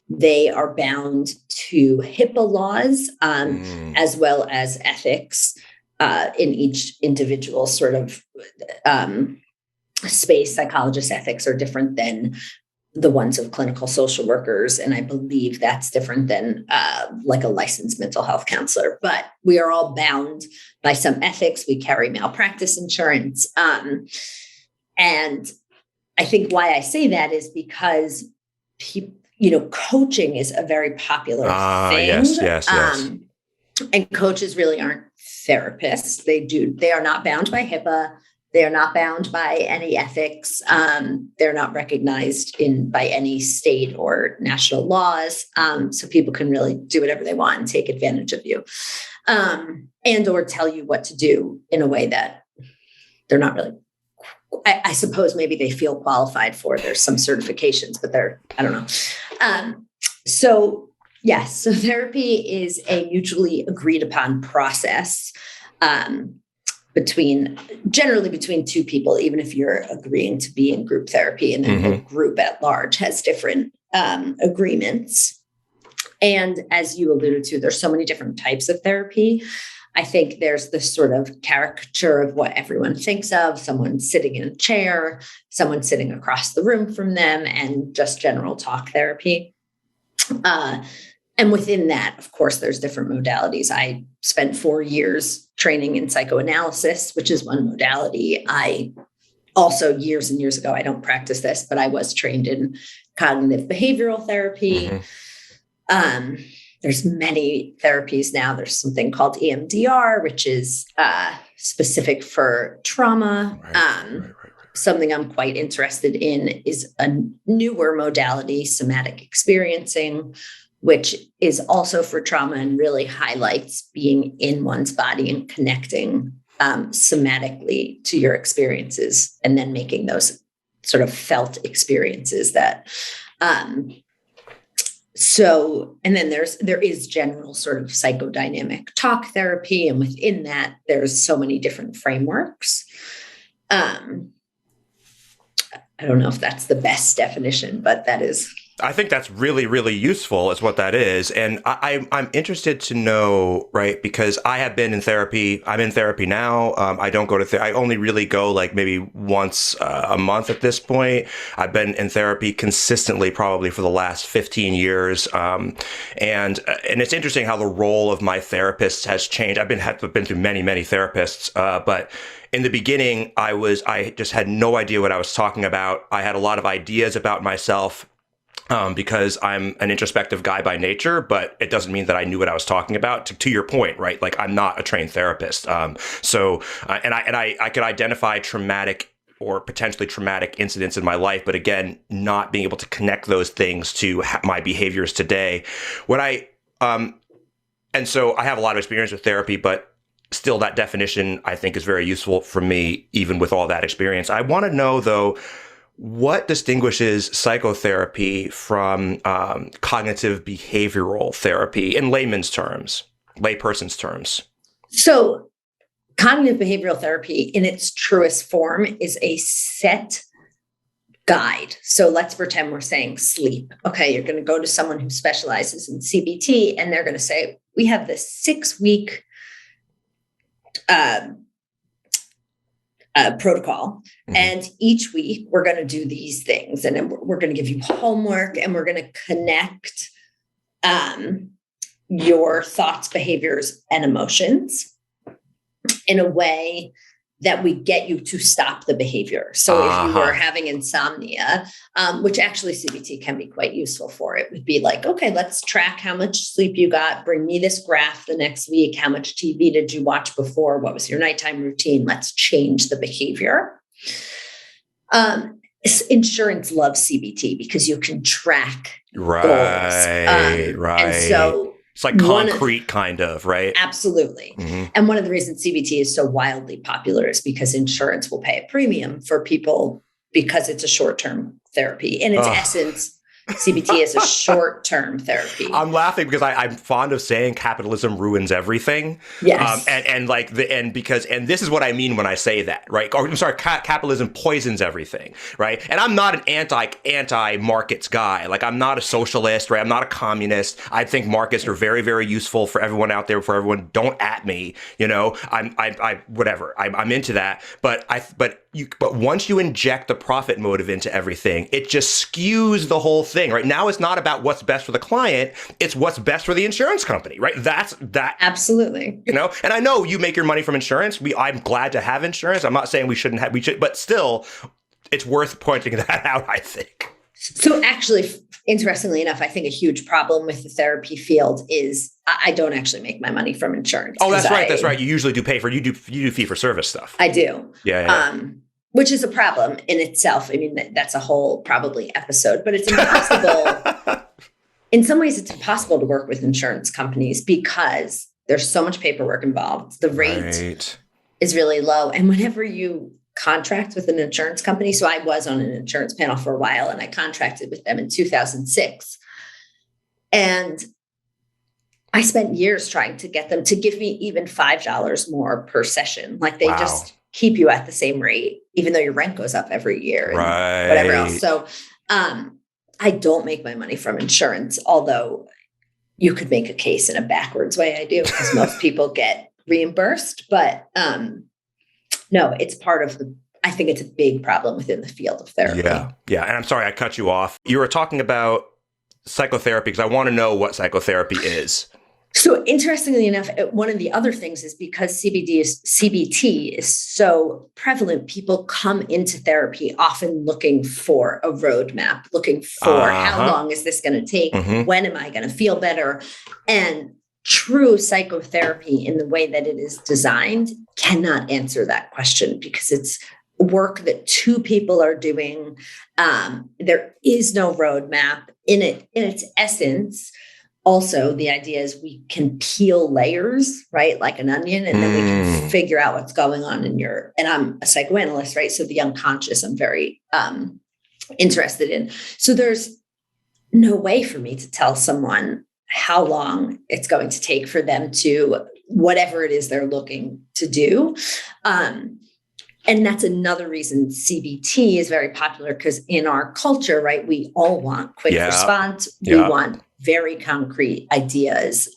They are bound to HIPAA laws, as well as ethics. In each individual sort of space. Psychologists' ethics are different than the ones of clinical social workers. And I believe that's different than like a licensed mental health counselor. But we are all bound by some ethics. We carry malpractice insurance. And I think why I say that is because coaching is a very popular thing. Yes. And coaches really aren't therapists. They are not bound by HIPAA. They are not bound by any ethics. They're not recognized by any state or national laws. So people can really do whatever they want and take advantage of you, and or tell you what to do in a way that they're not really. I suppose maybe they feel qualified for. There's some certifications, but I don't know. So yes, so therapy is a mutually agreed upon process. Generally between two people, even if you're agreeing to be in group therapy, and then the group at large has different agreements. And as you alluded to, there's so many different types of therapy. I think there's this sort of caricature of what everyone thinks of: someone sitting in a chair, someone sitting across the room from them, and just general talk therapy. And within that, of course, there's different modalities. I spent 4 years training in psychoanalysis, which is one modality. I also, years and years ago, I don't practice this, but I was trained in cognitive behavioral therapy. There's many therapies now. There's something called EMDR, which is specific for trauma. Right. Something I'm quite interested in is a newer modality, somatic experiencing, which is also for trauma and really highlights being in one's body and connecting somatically to your experiences, and then making those sort of felt experiences that. And then there is general sort of psychodynamic talk therapy, and within that, there's so many different frameworks. I don't know if that's the best definition, but that is. I think that's really, really useful is what that is. And I'm interested to know, right, because I have been in therapy. I'm in therapy now. I don't go to therapy. I only really go like maybe once a month at this point. I've been in therapy consistently probably for the last 15 years. And it's interesting how the role of my therapist has changed. I've been through many, many therapists, but in the beginning, I just had no idea what I was talking about. I had a lot of ideas about myself. Because I'm an introspective guy by nature, but it doesn't mean that I knew what I was talking about. To your point, right? Like I'm not a trained therapist. And I could identify traumatic or potentially traumatic incidents in my life, but again, not being able to connect those things to my behaviors today. And so I have a lot of experience with therapy, but still that definition I think is very useful for me, even with all that experience. I want to know though, what distinguishes psychotherapy from cognitive behavioral therapy in layperson's terms? So cognitive behavioral therapy in its truest form is a set guide. So let's pretend we're saying sleep. Okay, you're going to go to someone who specializes in CBT, and they're going to say, we have this 6-week protocol. And each week we're going to do these things, and then we're going to give you homework, and we're going to connect your thoughts, behaviors, and emotions in a way that we get you to stop the behavior. So if you were having insomnia, which actually CBT can be quite useful for, it would be like, okay, let's track how much sleep you got. Bring me this graph the next week. How much TV did you watch before? What was your nighttime routine? Let's change the behavior. Insurance loves CBT because you can track goals. Right. And so it's like concrete kind of, right? Absolutely. And one of the reasons CBT is so wildly popular is because insurance will pay a premium for people because it's a short-term therapy. In its essence, CBT is a short-term therapy. I'm laughing because I'm fond of saying capitalism ruins everything. Yes. And this is what I mean when I say that, right? Or, I'm sorry, capitalism poisons everything, right? And I'm not an anti-markets guy. Like I'm not a socialist, right? I'm not a communist. I think markets are very, very useful for everyone out there. For everyone, don't at me. You know, I'm into that. But once you inject the profit motive into everything, it just skews the whole thing, right? Now it's not about what's best for the client, it's what's best for the insurance company, right? That's that. Absolutely. You know, and I know you make your money from insurance. I'm glad to have insurance. I'm not saying we should, but still, it's worth pointing that out, I think. So actually, interestingly enough, I think a huge problem with the therapy field is I don't actually make my money from insurance. Oh, that's right. That's right. You usually do pay for, you do fee for service stuff. I do. Yeah. Which is a problem in itself. I mean, that's a whole probably episode, but it's impossible. In some ways, it's impossible to work with insurance companies because there's so much paperwork involved. The rate is really low. And whenever you contract with an insurance company, so I was on an insurance panel for a while and I contracted with them in 2006. And I spent years trying to get them to give me even $5 more per session. Like they just keep you at the same rate, even though your rent goes up every year and whatever else. So I don't make my money from insurance, although you could make a case in a backwards way. I do, because most people get reimbursed. But no, it's part of I think it's a big problem within the field of therapy. Yeah. And I'm sorry, I cut you off. You were talking about psychotherapy because I want to know what psychotherapy is. So interestingly enough, one of the other things is because CBT is so prevalent, people come into therapy often looking for a roadmap, looking for how long is this going to take? When am I going to feel better? And true psychotherapy in the way that it is designed cannot answer that question because it's work that two people are doing. There is no roadmap in its essence. Also, the idea is we can peel layers, right? Like an onion, and then we can figure out what's going on and I'm a psychoanalyst, right? So the unconscious, I'm very interested in. So there's no way for me to tell someone how long it's going to take for them to whatever it is they're looking to do. And that's another reason CBT is very popular because in our culture, right, we all want quick response. We want very concrete ideas.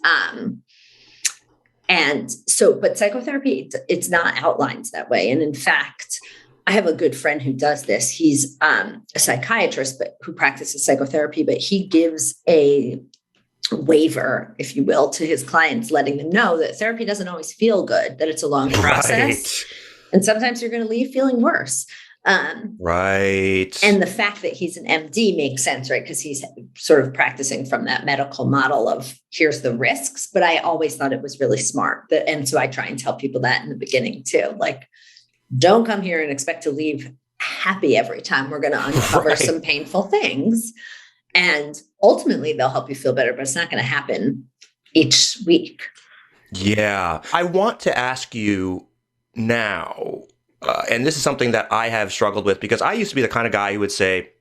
And so, but psychotherapy, it's not outlined that way. And in fact, I have a good friend who does this. He's a psychiatrist, but who practices psychotherapy, but he gives a waiver, if you will, to his clients, letting them know that therapy doesn't always feel good, that it's a long process. And sometimes you're going to leave feeling worse. Right. And the fact that he's an MD makes sense, right? Because he's sort of practicing from that medical model of here's the risks. But I always thought it was really smart. And so I try and tell people that in the beginning too. Like, don't come here and expect to leave happy every time. We're going to uncover some painful things. And ultimately, they'll help you feel better, but it's not going to happen each week. Yeah. I want to ask you now, and this is something that I have struggled with because I used to be the kind of guy who would say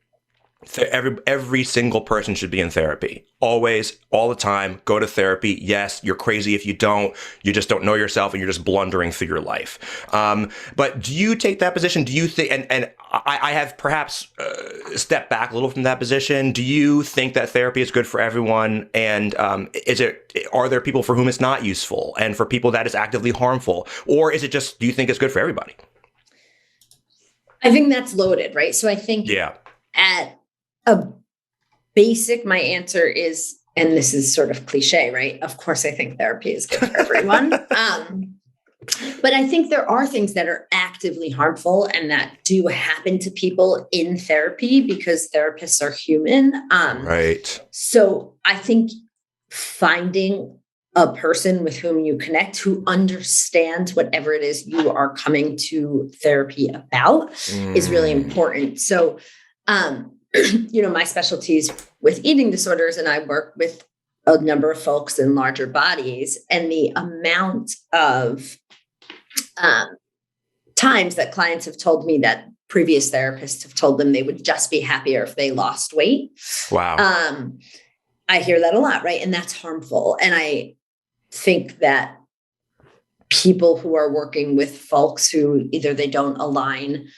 every single person should be in therapy. Always, all the time, go to therapy. Yes, you're crazy if you don't. You just don't know yourself and you're just blundering through your life. But do you take that position? Do you think, and I have perhaps stepped back a little from that position. Do you think that therapy is good for everyone? And are there people for whom it's not useful and for people that is actively harmful? Or is it just, do you think it's good for everybody? I think that's loaded, right? So I think at a basic, my answer is, and this is sort of cliche, right? Of course, I think therapy is good for everyone. But I think there are things that are actively harmful and that do happen to people in therapy because therapists are human. Right. So I think finding a person with whom you connect who understands whatever it is you are coming to therapy about is really important. So, my specialty is with eating disorders, and I work with a number of folks in larger bodies, and the amount of times that clients have told me that previous therapists have told them they would just be happier if they lost weight. Wow. I hear that a lot, right? And that's harmful. And I think that people who are working with folks who either they don't align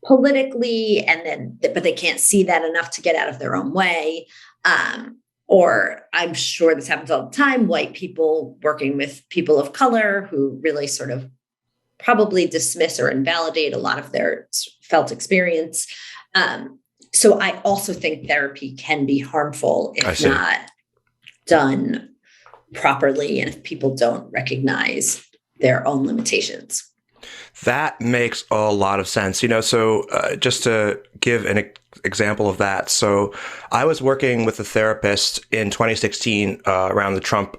politically, but they can't see that enough to get out of their own way. Or I'm sure this happens all the time, white people working with people of color who really sort of probably dismiss or invalidate a lot of their felt experience. So I also think therapy can be harmful if not done properly and if people don't recognize their own limitations. That makes a lot of sense. So just to give an example of that. So I was working with a therapist in 2016 around the Trump,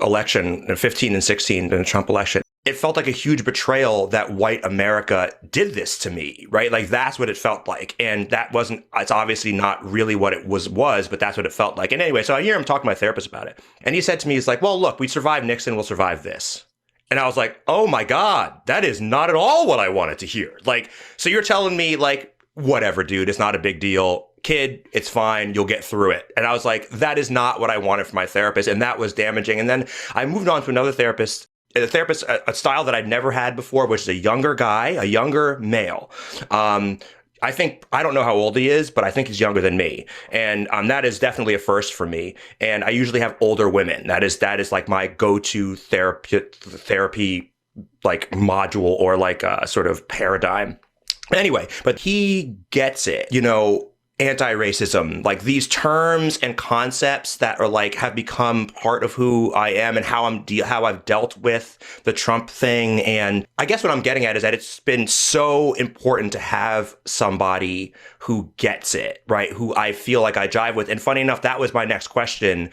election, 15 and 16 in the Trump election. It felt like a huge betrayal that white America did this to me, right? Like that's what it felt like. And it's obviously not really what it was, but that's what it felt like. And anyway, so I hear him talking to my therapist about it. And he said to me, he's like, well, look, we survived Nixon, we'll survive this. And I was like, oh my God, that is not at all what I wanted to hear. Like, so you're telling me like, whatever, dude, it's not a big deal. Kid, it's fine. You'll get through it. And I was like, that is not what I wanted from my therapist. And that was damaging. And then I moved on to another therapist, a style that I'd never had before, which is a younger guy, a younger male. I don't know how old he is, but I think he's younger than me. And that is definitely a first for me. And I usually have older women. That is like my go-to therapy like module or like a sort of paradigm. Anyway, but he gets it, anti-racism, like these terms and concepts that are like have become part of who I am and how I've dealt with the Trump thing. And I guess what I'm getting at is that it's been so important to have somebody who gets it, right? Who I feel like I jive with. And funny enough, that was my next question.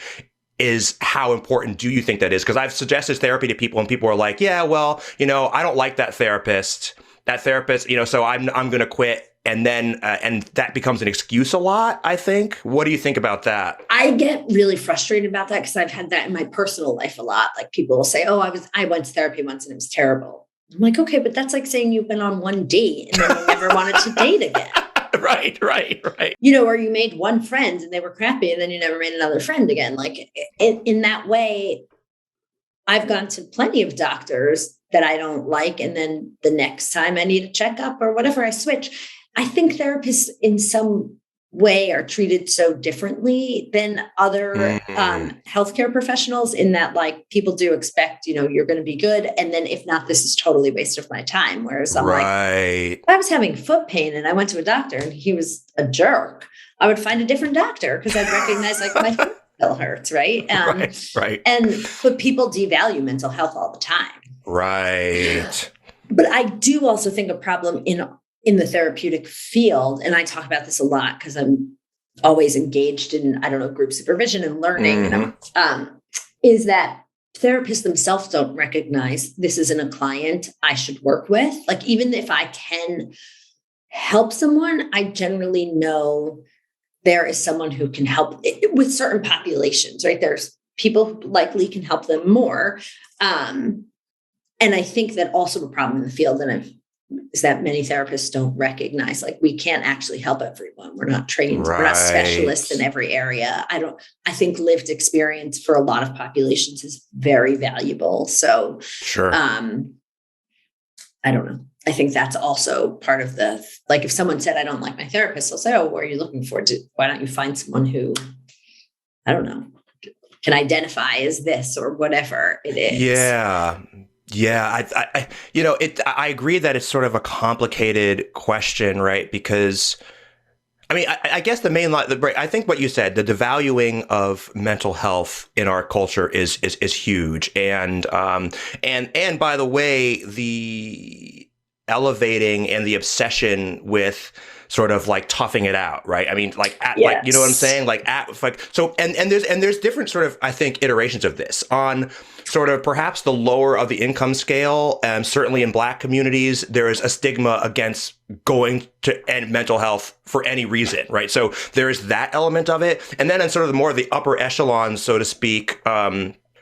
Is how important do you think that is? Because I've suggested therapy to people and people are like, yeah, well, I don't like that therapist, so I'm going to quit. And then, and that becomes an excuse a lot, I think. What do you think about that? I get really frustrated about that because I've had that in my personal life a lot. Like people will say, oh, I went to therapy once and it was terrible. I'm like, okay, but that's like saying you've been on one date and then you never wanted to date again. Right. Or you made one friend and they were crappy and then you never made another friend again. Like in that way, I've gone to plenty of doctors that I don't like. And then the next time I need a checkup or whatever, I switch. I think therapists in some way are treated so differently than other healthcare professionals in that like people do expect, you're going to be good. And then if not, this is totally a waste of my time. Whereas I'm like, if I was having foot pain and I went to a doctor and he was a jerk, I would find a different doctor because I'd recognize like my foot still hurts. Right. Right. But people devalue mental health all the time. Right. But I do also think a problem in the therapeutic field, and I talk about this a lot because I'm always engaged in, group supervision and learning, is that therapists themselves don't recognize this isn't a client I should work with. Like, even if I can help someone, I generally know there is someone who can help with certain populations, right? There's people who likely can help them more. And I think that also the problem in the field, is that many therapists don't recognize, like, we can't actually help everyone. We're not trained. Right. We're not specialists in every area. I think lived experience for a lot of populations is very valuable. So, sure. I don't know. I think that's also part of like, if someone said, I don't like my therapist, I'll say, oh, what are you looking for? Why don't you find someone who, I don't know, can identify as this or whatever it is. Yeah, I agree that it's sort of a complicated question, right? Because, I guess the main line, I think what you said, the devaluing of mental health in our culture is huge, and by the way, the elevating and the obsession with sort of like toughing it out, right? Yes. Like, you know what I'm saying? There's different sort of, I think, iterations of this on sort of perhaps the lower of the income scale. Certainly in Black communities, there is a stigma against going to end mental health for any reason, right? So there is that element of it. And then in sort of the more of the upper echelons, so to speak,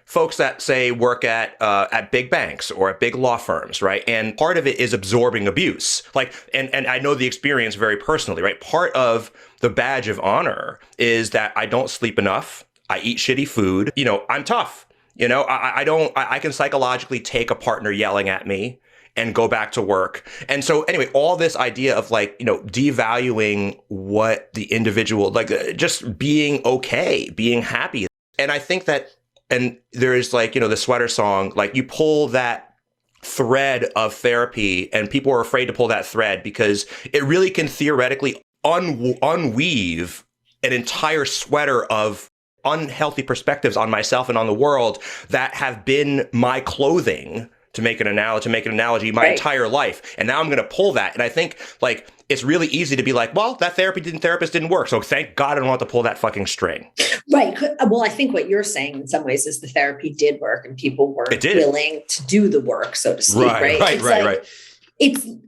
folks that say work at big banks or at big law firms, right? And part of it is absorbing abuse. Like, and I know the experience very personally, right? Part of the badge of honor is that I don't sleep enough. I eat shitty food. I'm tough. I can psychologically take a partner yelling at me and go back to work. And so anyway, all this idea of like, devaluing what the individual, like just being okay, being happy. And I think that, and there's like, the sweater song, like you pull that thread of therapy and people are afraid to pull that thread because it really can theoretically unweave an entire sweater of unhealthy perspectives on myself and on the world that have been my clothing to make an analogy, my Right. entire life. And now I'm going to pull that. And I think like it's really easy to be like, well, that therapist didn't work. So thank God I don't have to pull that fucking string. Right. Well, I think what you're saying in some ways is the therapy did work and people were It did. willing to do the work, so to speak. Right. Right.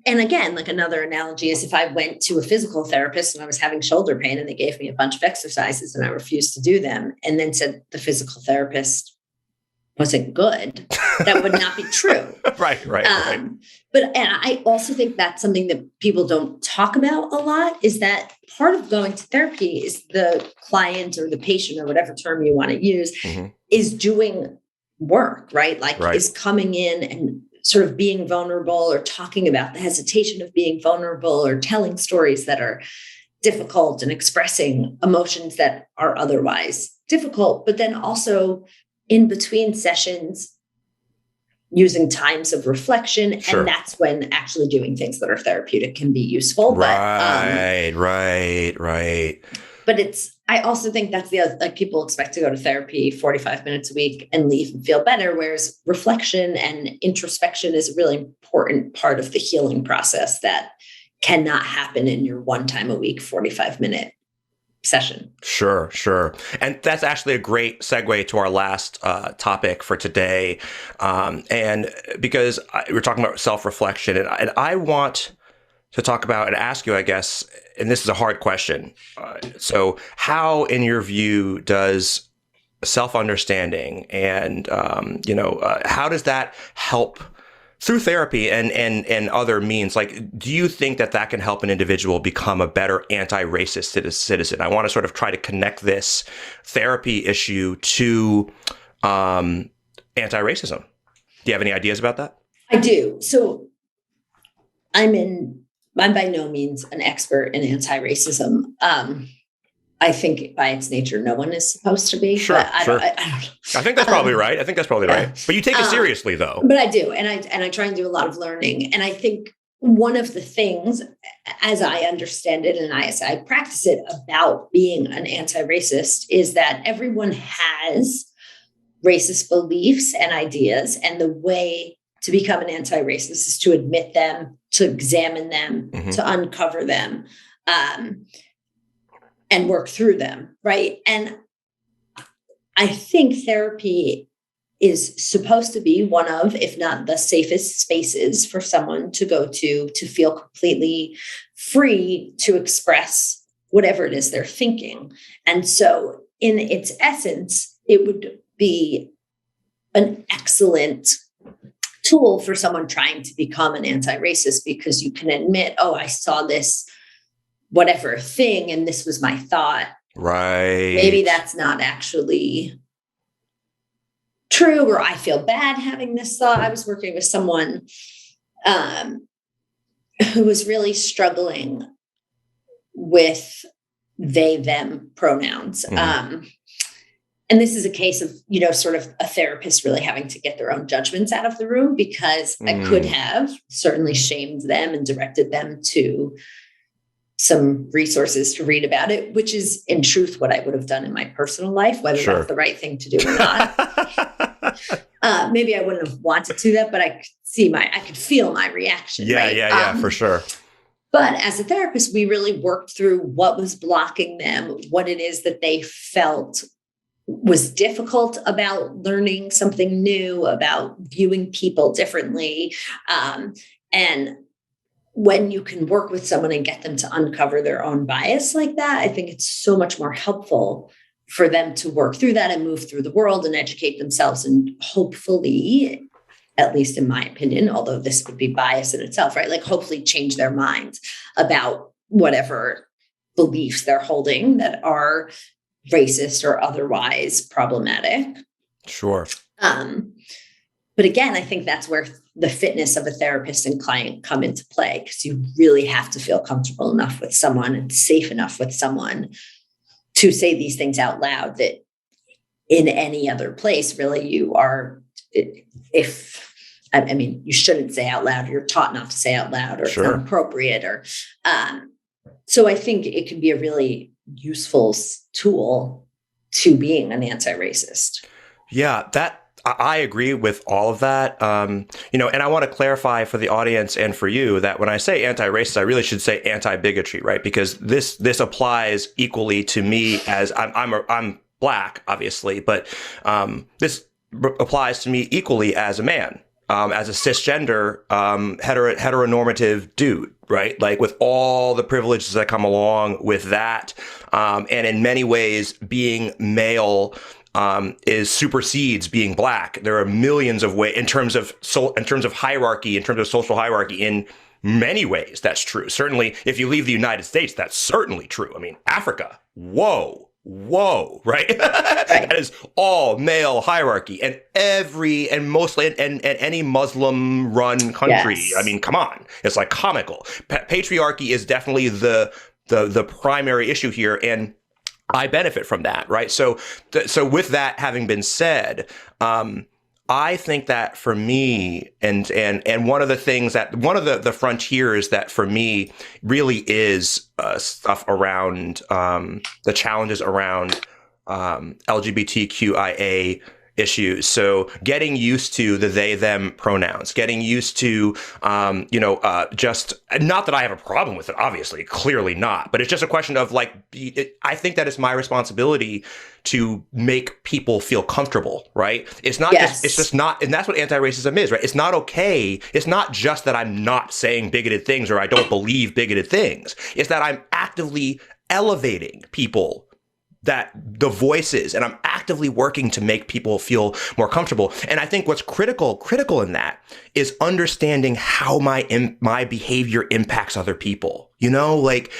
And again, like another analogy is if I went to a physical therapist and I was having shoulder pain and they gave me a bunch of exercises and I refused to do them and then said the physical therapist wasn't good, that would not be true. Right. But and I also think that's something that people don't talk about a lot is that part of going to therapy is the client or the patient or whatever term you want to use is doing work, right? Like is coming in and sort of being vulnerable or talking about the hesitation of being vulnerable or telling stories that are difficult and expressing emotions that are otherwise difficult, but then also in between sessions, using times of reflection. Sure. And that's when actually doing things that are therapeutic can be useful. Right. But I also think that's the other, like people expect to go to therapy 45 minutes a week and leave and feel better. Whereas reflection and introspection is a really important part of the healing process that cannot happen in your one time a week, 45-minute session. Sure. And that's actually a great segue to our last topic for today. And because we're talking about self-reflection and I want to talk about and ask you, I guess, and this is a hard question. So how, in your view, does self-understanding and, how does that help through therapy and other means? Like, do you think that can help an individual become a better anti-racist citizen? I want to sort of try to connect this therapy issue to anti-racism. Do you have any ideas about that? I do. So I'm by no means an expert in anti-racism. I think by its nature, no one is supposed to be. Sure. I don't know. I think that's probably right. But you take it seriously, though. But I do. And I try and do a lot of learning. And I think one of the things, as I understand it, and as I practice it about being an anti-racist, is that everyone has racist beliefs and ideas. And the way to become an anti-racist is to admit them, to examine them, to uncover them. And work through them, right? And I think therapy is supposed to be one of, if not the safest spaces for someone to go to feel completely free to express whatever it is they're thinking. And so in its essence, it would be an excellent tool for someone trying to become an anti-racist because you can admit, oh, I saw this whatever thing, and this was my thought. Right. Maybe that's not actually true, or I feel bad having this thought. I was working with someone who was really struggling with they, them pronouns. And this is a case of, sort of a therapist really having to get their own judgments out of the room because I could have certainly shamed them and directed them to some resources to read about it, which is in truth what I would have done in my personal life, whether that's the right thing to do or not. Maybe I wouldn't have wanted to do that, but I could feel my reaction. Yeah, for sure. But as a therapist, we really worked through what was blocking them, what it is that they felt was difficult about learning something new, about viewing people differently. And when you can work with someone and get them to uncover their own bias like that, I think it's so much more helpful for them to work through that and move through the world and educate themselves and hopefully, at least in my opinion, although this would be bias in itself, right? Like hopefully change their minds about whatever beliefs they're holding that are racist or otherwise problematic. Sure. But again, I think that's where the fitness of a therapist and client come into play, because you really have to feel comfortable enough with someone and safe enough with someone to say these things out loud that in any other place, really, you are, you shouldn't say out loud. You're taught not to say out loud, or it's not appropriate. Or so I think it can be a really useful tool to being an anti-racist. Yeah, I agree with all of that. You know, and I want to clarify for the audience and for you that when I say anti-racist, I really should say anti-bigotry, right? Because this applies equally to me as I'm Black, obviously, but this applies to me equally as a man, as a cisgender, heteronormative dude, right? Like with all the privileges that come along with that, and in many ways, being male supersedes being Black. There are millions of ways in terms of hierarchy, in terms of social hierarchy. In many ways, that's true. Certainly, if you leave the United States, that's certainly true. I mean, Africa, whoa, right? That is all male hierarchy, and mostly any Muslim run country. Yes. I mean, come on, it's like comical. Patriarchy is definitely the primary issue here, and I benefit from that, right? So with that having been said, I think that for me, and one of the things that one of the frontiers that for me really is stuff around the challenges around LGBTQIA issues. So getting used to the they them pronouns, getting used to just not that I have a problem with it, obviously, clearly not, but it's just a question of like I think that it's my responsibility to make people feel comfortable, right? It's not it's just not, and that's what anti-racism is, right? It's not okay. It's not just that I'm not saying bigoted things or I don't believe bigoted things. It's that I'm actively elevating people, that the voices, and I'm actively working to make people feel more comfortable. And I think what's critical in that is understanding how my behavior impacts other people. You know, like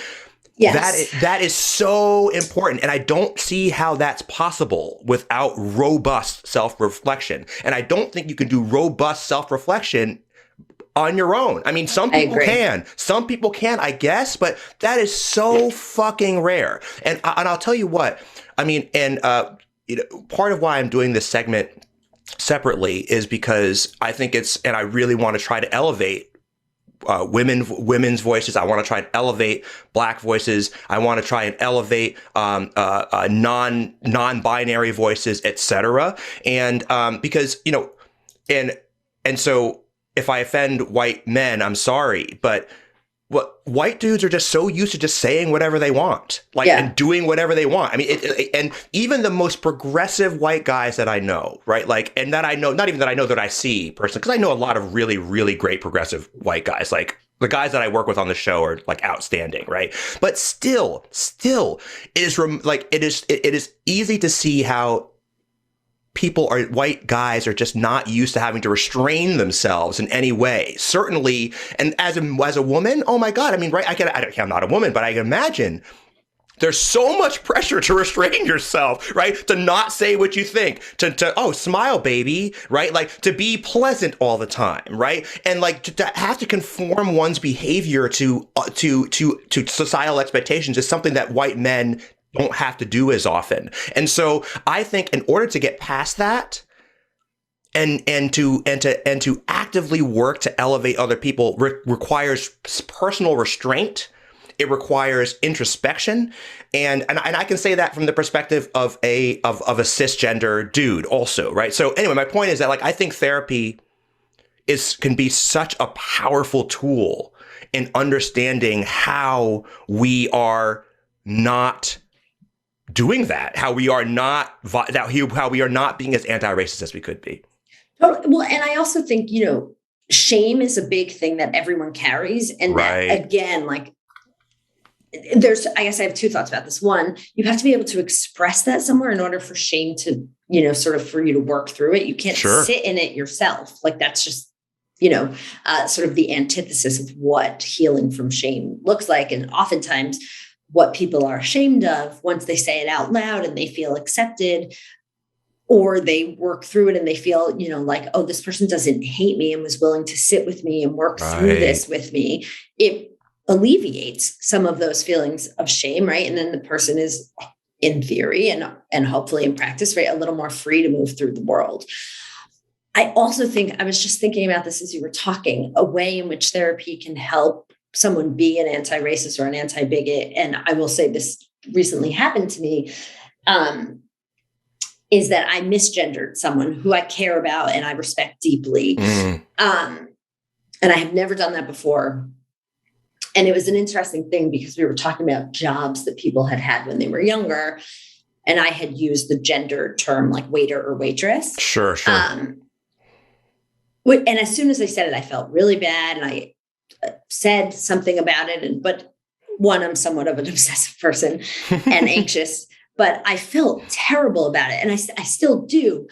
that is so important. And I don't see how that's possible without robust self-reflection. And I don't think you can do robust self-reflection on your own. I mean, some people can, I guess, but that is so fucking rare. And I'll tell you what, I mean, and part of why I'm doing this segment separately is because I think and I really want to try to elevate women's voices. I want to try and elevate Black voices. I want to try and elevate non-binary voices, etc. And because and so. If I offend white men, I'm sorry, but white dudes are just so used to just saying whatever they want, and doing whatever they want. I mean, and even the most progressive white guys that I know, right? Like, and that I know, not even that I know that I see personally, because I know a lot of really, really great progressive white guys. Like the guys that I work with on the show are like outstanding, right? But still, it is easy to see how white guys are just not used to having to restrain themselves in any way. Certainly, and as a woman, oh my God, I mean, right? I'm not a woman, but I can imagine there's so much pressure to restrain yourself, right? To not say what you think, to smile, baby, right? Like to be pleasant all the time, right? And like to have to conform one's behavior to societal expectations is something that white men don't have to do as often. And so I think in order to get past that and to actively work to elevate other people requires personal restraint. It requires introspection. And I can say that from the perspective of a cisgender dude also, right? So anyway, my point is that like I think therapy can be such a powerful tool in understanding how we are not doing that, how we are not being as anti-racist as we could be. Well, and I also think, shame is a big thing that everyone carries. And that, again, like I guess I have two thoughts about this. One, you have to be able to express that somewhere in order for shame to, sort of for you to work through it. You can't sit in it yourself. Like that's just, sort of the antithesis of what healing from shame looks like. And oftentimes what people are ashamed of, once they say it out loud and they feel accepted, or they work through it and they feel, like, oh, this person doesn't hate me and was willing to sit with me and work through this with me, it alleviates some of those feelings of shame, right? And then the person is, in theory and hopefully in practice, right, a little more free to move through the world. I also think, I was just thinking about this as you were talking, a way in which therapy can help someone be an anti-racist or an anti-bigot. And I will say this recently happened to me. is that I misgendered someone who I care about and I respect deeply. And I have never done that before. And it was an interesting thing because we were talking about jobs that people had had when they were younger. And I had used the gender term like waiter or waitress. Sure. And as soon as I said it, I felt really bad. And I said something about it. But one, I'm somewhat of an obsessive person and anxious, but I felt terrible about it. And I still do.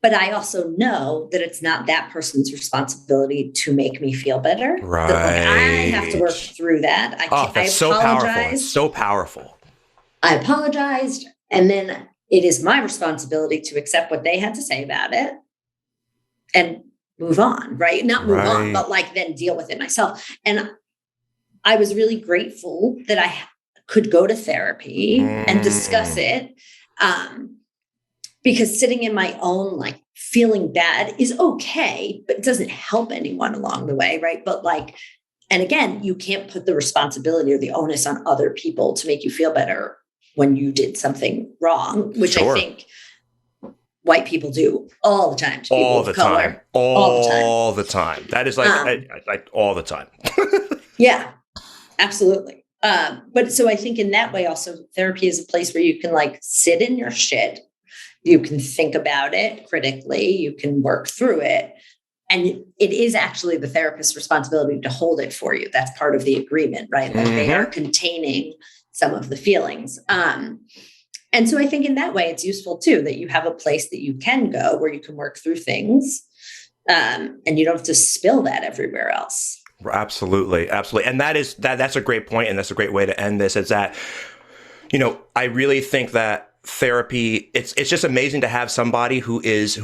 But I also know that it's not that person's responsibility to make me feel better. Right. That, I have to work through that. That's so powerful. It's so powerful. I apologized. And then it is my responsibility to accept what they had to say about it and move on, right? Not move on, but like then deal with it myself. And I was really grateful that I could go to therapy and discuss it. Because sitting in my own, like feeling bad is okay, but it doesn't help anyone along the way. Right. But like, and again, you can't put the responsibility or the onus on other people to make you feel better when you did something wrong, which I think white people do all the time. To all the time. All the time. That is like, like all the time. Yeah, absolutely. But so I think in that way, also therapy is a place where you can like sit in your shit. You can think about it critically. You can work through it. And it is actually the therapist's responsibility to hold it for you. That's part of the agreement, right? Like they are containing some of the feelings. And so I think in that way, it's useful too, that you have a place that you can go where you can work through things and you don't have to spill that everywhere else. Absolutely. Absolutely. And that's a great point. And that's a great way to end this is that, I really think that therapy, it's just amazing to have somebody who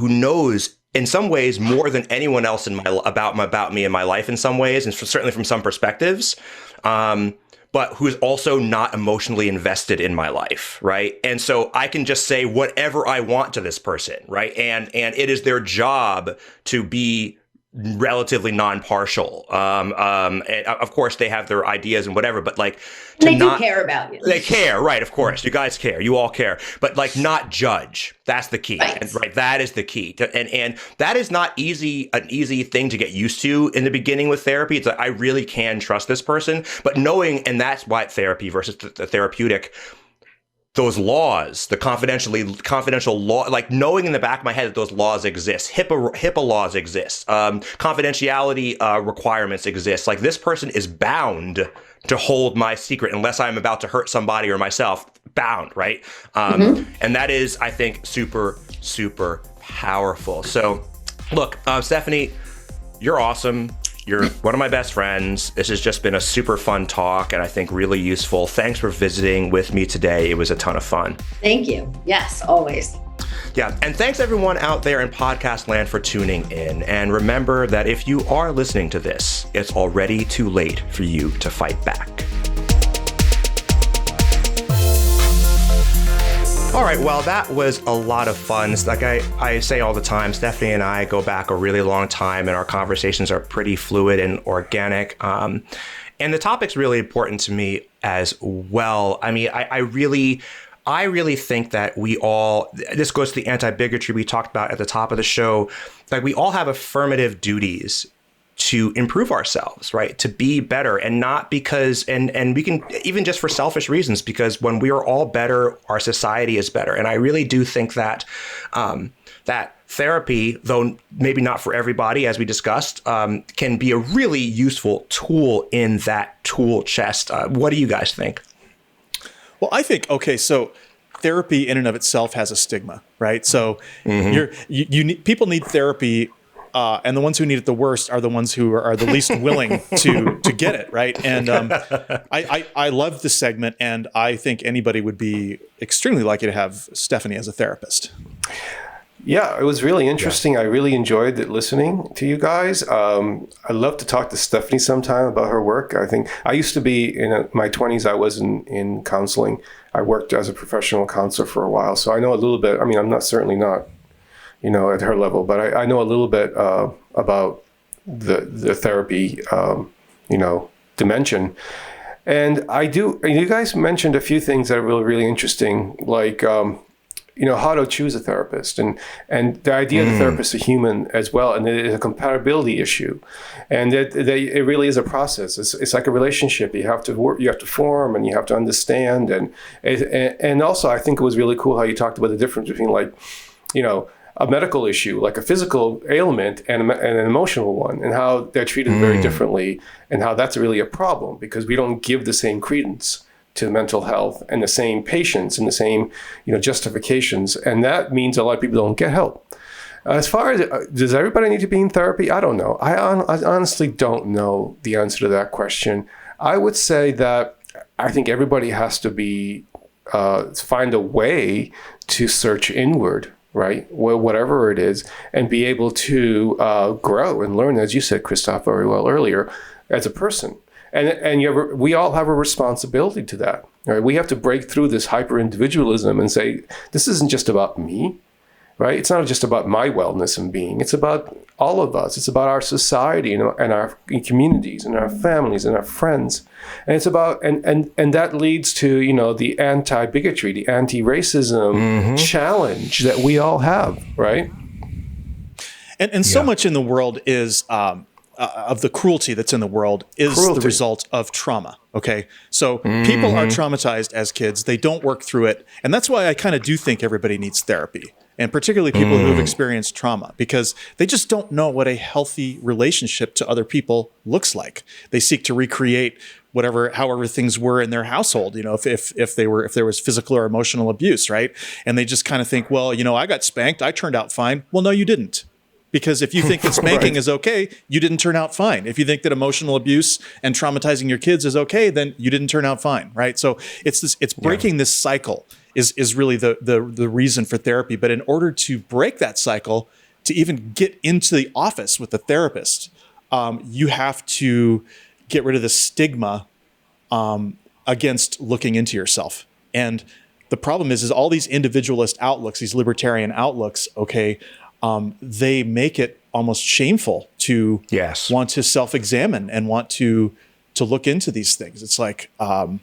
knows in some ways more than anyone else about me in my life in some ways, and certainly from some perspectives, but who's also not emotionally invested in my life, right? And so I can just say whatever I want to this person, right? And it is their job to be relatively non-partial. And of course they have their ideas and whatever, but like they do care about you. They care, right? Of course, you guys care. You all care, but like not judge. That's the key, right? And, right, that is the key. And that is not an easy thing to get used to in the beginning with therapy. It's like I really can trust this person, but knowing, and that's why therapy versus the therapeutic. Those laws, the confidential law, like knowing in the back of my head that those laws exist, HIPAA laws exist, confidentiality requirements exist. Like this person is bound to hold my secret unless I'm about to hurt somebody or myself. Bound, right? And that is, I think, super, super powerful. So, look, Stephanie, you're awesome. You're one of my best friends. This has just been a super fun talk and I think really useful. Thanks for visiting with me today. It was a ton of fun. Thank you. Yes, always. Yeah. And thanks everyone out there in podcast land for tuning in. And remember that if you are listening to this, it's already too late for you to fight back. All right, well, that was a lot of fun. Like I say all the time, Stephanie and I go back a really long time and our conversations are pretty fluid and organic. And the topic's really important to me as well. I mean, I really think that we all, this goes to the anti-bigotry we talked about at the top of the show, like we all have affirmative duties to improve ourselves, right? To be better, and not because, and we can, even just for selfish reasons, because when we are all better, our society is better. And I really do think that, that therapy, though maybe not for everybody, as we discussed, can be a really useful tool in that tool chest. What do you guys think? Well, I think, okay, so therapy in and of itself has a stigma, right? So people need therapy. And the ones who need it the worst are the ones who are the least willing to get it, right? And I love this segment, and I think anybody would be extremely lucky to have Stephanie as a therapist. Yeah, it was really interesting. Yeah. I really enjoyed listening to you guys. I'd love to talk to Stephanie sometime about her work. I think I used to be in my 20s. I was in counseling. I worked as a professional counselor for a while, so I know a little bit. I mean, I'm certainly not at her level, but I know a little bit about the therapy, dimension. And I do, you guys mentioned a few things that are really, really interesting, like how to choose a therapist, and the idea of the therapist is a human as well, and it is a compatibility issue, and it really is a process. It's like a relationship. You have to work, you have to form, and you have to understand, and also I think it was really cool how you talked about the difference between a medical issue, like a physical ailment, and an emotional one, and how they're treated very differently, and how that's really a problem because we don't give the same credence to mental health and the same patience and the same, justifications. And that means a lot of people don't get help. As far as, does everybody need to be in therapy? I don't know. I honestly don't know the answer to that question. I would say that I think everybody has to find a way to search inward, right? Whatever it is, and be able to grow and learn, as you said, Christophe, very well earlier, as a person. And we all have a responsibility to that. Right? We have to break through this hyper-individualism and say, this isn't just about me, right? It's not just about my wellness and being. It's about all of us. It's about our society and our communities and our families and our friends. And it's about, and that leads to, the anti-bigotry, the anti-racism challenge that we all have, right? And so much in the world is... of the cruelty that's in the world is the result of trauma. Okay. So people are traumatized as kids. They don't work through it. And that's why I kind of do think everybody needs therapy, and particularly people who have experienced trauma, because they just don't know what a healthy relationship to other people looks like. They seek to recreate however things were in their household, if there was physical or emotional abuse, right? And they just kind of think, well, I got spanked, I turned out fine. Well, no, you didn't. Because if you think that spanking is okay, you didn't turn out fine. If you think that emotional abuse and traumatizing your kids is okay, then you didn't turn out fine, right? So it's breaking this cycle is really the reason for therapy. But in order to break that cycle, to even get into the office with the therapist, you have to get rid of the stigma against looking into yourself. And the problem is all these individualist outlooks, these libertarian outlooks, they make it almost shameful to want to self-examine and want to look into these things. It's like, and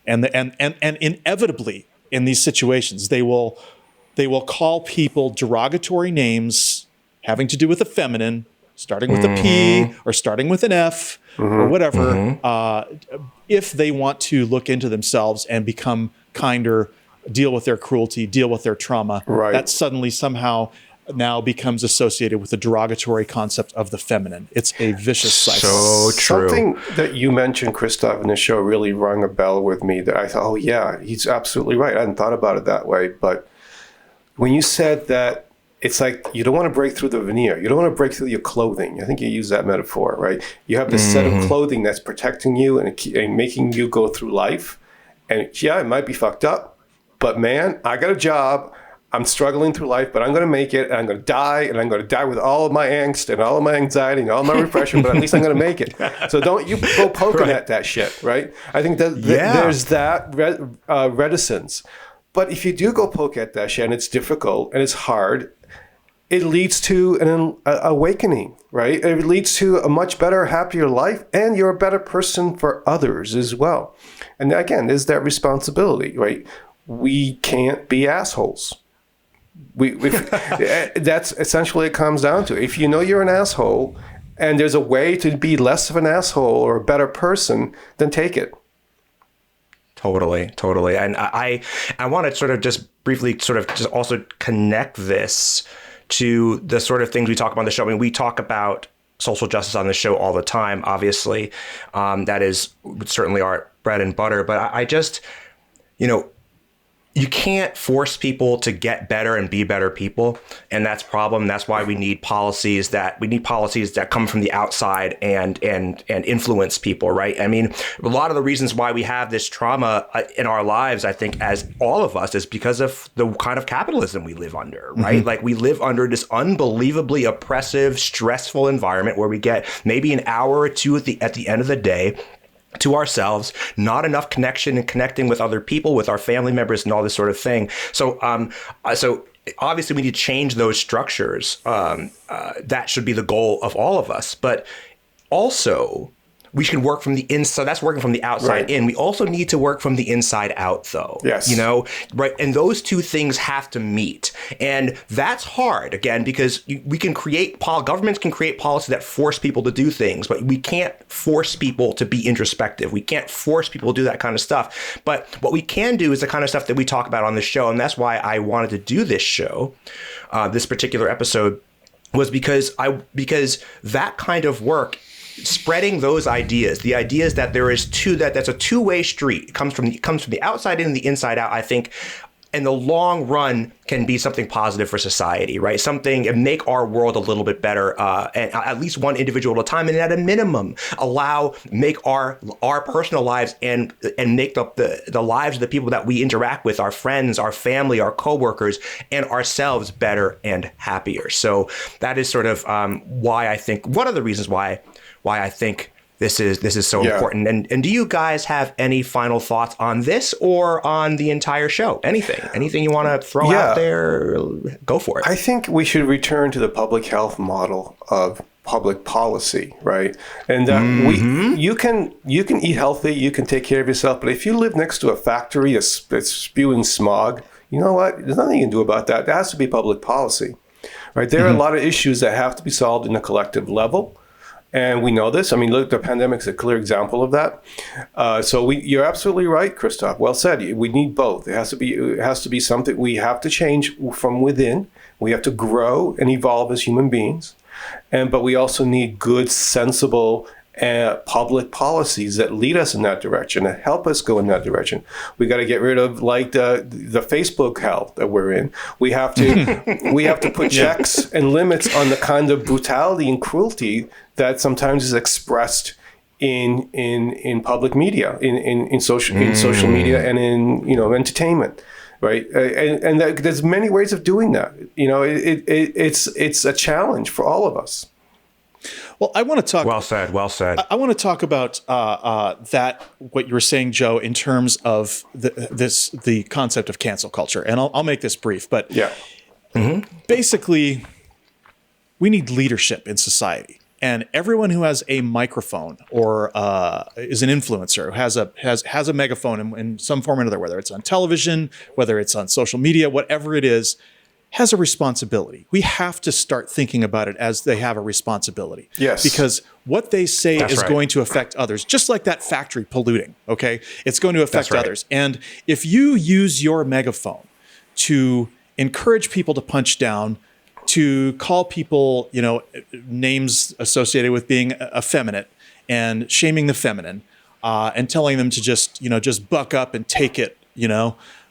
inevitably in these situations, they will call people derogatory names having to do with the feminine, starting with a P or starting with an F or whatever, if they want to look into themselves and become kinder, deal with their cruelty, deal with their trauma. Right. That suddenly somehow now becomes associated with the derogatory concept of the feminine. It's a vicious cycle. So true. Something that you mentioned, Christophe, in the show really rung a bell with me that I thought, oh yeah, he's absolutely right. I hadn't thought about it that way. But when you said that it's like you don't want to break through the veneer, you don't want to break through your clothing. I think you used that metaphor, right? You have this set of clothing that's protecting you and making you go through life. And yeah, it might be fucked up, but man, I got a job. I'm struggling through life, but I'm going to make it, and I'm going to die, and I'm going to die with all of my angst and all of my anxiety and all of my repression, but at least I'm going to make it. So don't you go poking at that shit, right? I think that there's that reticence. But if you do go poke at that shit, and it's difficult, and it's hard, it leads to an awakening, right? It leads to a much better, happier life, and you're a better person for others as well. And again, there's that responsibility, right? We can't be assholes. That's essentially what it comes down to. If you know you're an asshole and there's a way to be less of an asshole or a better person, then take it. Totally. And I want to sort of just briefly just also connect this to the sort of things we talk about on the show. I mean, we talk about social justice on the show all the time, obviously. That is certainly our bread and butter. But I just, you can't force people to get better and be better people. And that's a problem. That's why we need policies that come from the outside and influence people, right? I mean, a lot of the reasons why we have this trauma in our lives, I think, as all of us, is because of the kind of capitalism we live under, right? Like we live under this unbelievably oppressive, stressful environment where we get maybe an hour or two at the end of the day to ourselves, not enough connection and connecting with other people, with our family members and all this sort of thing. So obviously we need to change those structures. That should be the goal of all of us. But also we should work from the inside. That's working from the outside in. We also need to work from the inside out, though. Yes. You know, right? And those two things have to meet. And that's hard, again, because we can create, governments can create policy that force people to do things, but we can't force people to be introspective. We can't force people to do that kind of stuff. But what we can do is the kind of stuff that we talk about on the show. And that's why I wanted to do this show, this particular episode, was because that kind of work, spreading those ideas, the ideas that there is that's a two-way street. It comes from the outside in and the inside out, I think, in the long run can be something positive for society, right? Something and make our world a little bit better, and at least one individual at a time, and at a minimum, make our personal lives and make the lives of the people that we interact with, our friends, our family, our coworkers, and ourselves better and happier. So that is sort of why I think one of the reasons why I think this is so important. And do you guys have any final thoughts on this or on the entire show? Anything you want to throw out there? Go for it. I think we should return to the public health model of public policy, right? And you can eat healthy, you can take care of yourself, but if you live next to a factory that's spewing smog, you know what? There's nothing you can do about that. There has to be public policy, right? There are a lot of issues that have to be solved in a collective level. And we know this. I mean, look, the pandemic is a clear example of that. You're absolutely right, Christophe. Well said. We need both. It has to be something we have to change from within. We have to grow and evolve as human beings. But we also need good, sensible public policies that lead us in that direction and help us go in that direction. We got to get rid of like the Facebook hell that we're in. We have to put checks and limits on the kind of brutality and cruelty that sometimes is expressed in public media, in social media, and in entertainment. Right, and there's many ways of doing that. It's a challenge for all of us. Well, I want to talk. Well said. I want to talk about that what you were saying, Joe, in terms of the concept of cancel culture, and I'll make this brief. But basically, we need leadership in society, and everyone who has a microphone or is an influencer, has a megaphone in some form or another, whether it's on television, whether it's on social media, whatever it is, has a responsibility. We have to start thinking about it as they have a responsibility. Yes. Because what they say is going to affect others, just like that factory polluting, okay? It's going to affect others. And if you use your megaphone to encourage people to punch down, to call people, names associated with being effeminate and shaming the feminine, and telling them to just buck up and take it,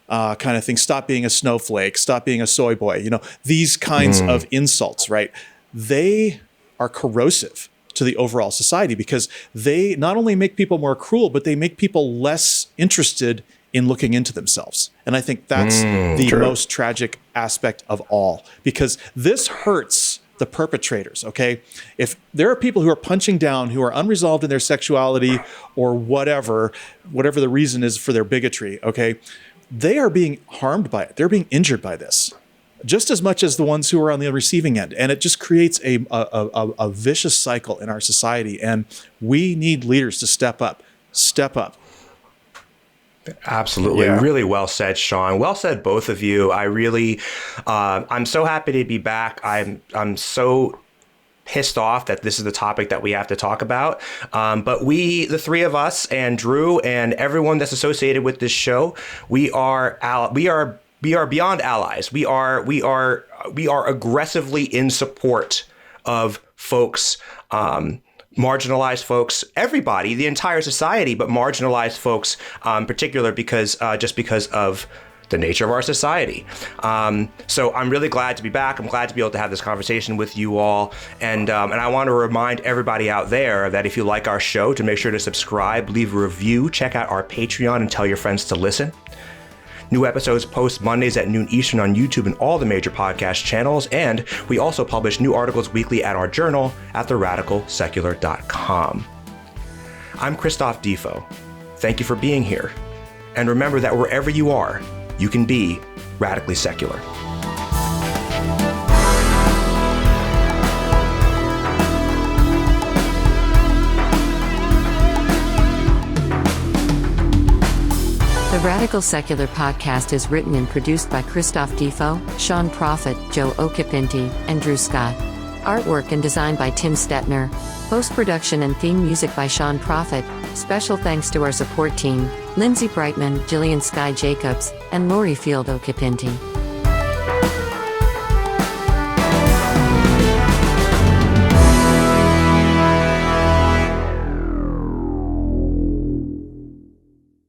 kind of thing. Stop being a snowflake. Stop being a soy boy. These kinds of insults, right? They are corrosive to the overall society because they not only make people more cruel, but they make people less interested in looking into themselves. And I think that's the most tragic aspect of all, because this hurts the perpetrators, okay? If there are people who are punching down, who are unresolved in their sexuality or whatever the reason is for their bigotry, okay? They are being harmed by it. They're being injured by this, just as much as the ones who are on the receiving end. And it just creates a vicious cycle in our society. And we need leaders to step up. Absolutely. Yeah. Really well said, Sean. Well said, both of you. I really, I'm so happy to be back. I'm so pissed off that this is the topic that we have to talk about. But we, the three of us, and Drew, and everyone that's associated with this show, we are beyond allies. We are aggressively in support of folks, marginalized folks, everybody, the entire society, but marginalized folks, in particular, because of the nature of our society. So I'm really glad to be back. I'm glad to be able to have this conversation with you all. And I want to remind everybody out there that if you like our show, to make sure to subscribe, leave a review, check out our Patreon, and tell your friends to listen. New episodes post Mondays at noon Eastern on YouTube and all the major podcast channels. And we also publish new articles weekly at our journal at theradicalsecular.com. I'm Christophe Defoe. Thank you for being here. And remember that wherever you are, you can be radically secular. Radical Secular podcast is written and produced by Christophe Defoe, Sean Profit, Joe Okipinti, and Drew Scott. Artwork and design by Tim Stetner. Post-production and theme music by Sean Profit. Special thanks to our support team, Lindsay Brightman, Jillian Sky Jacobs, and Lori Field Okipinti.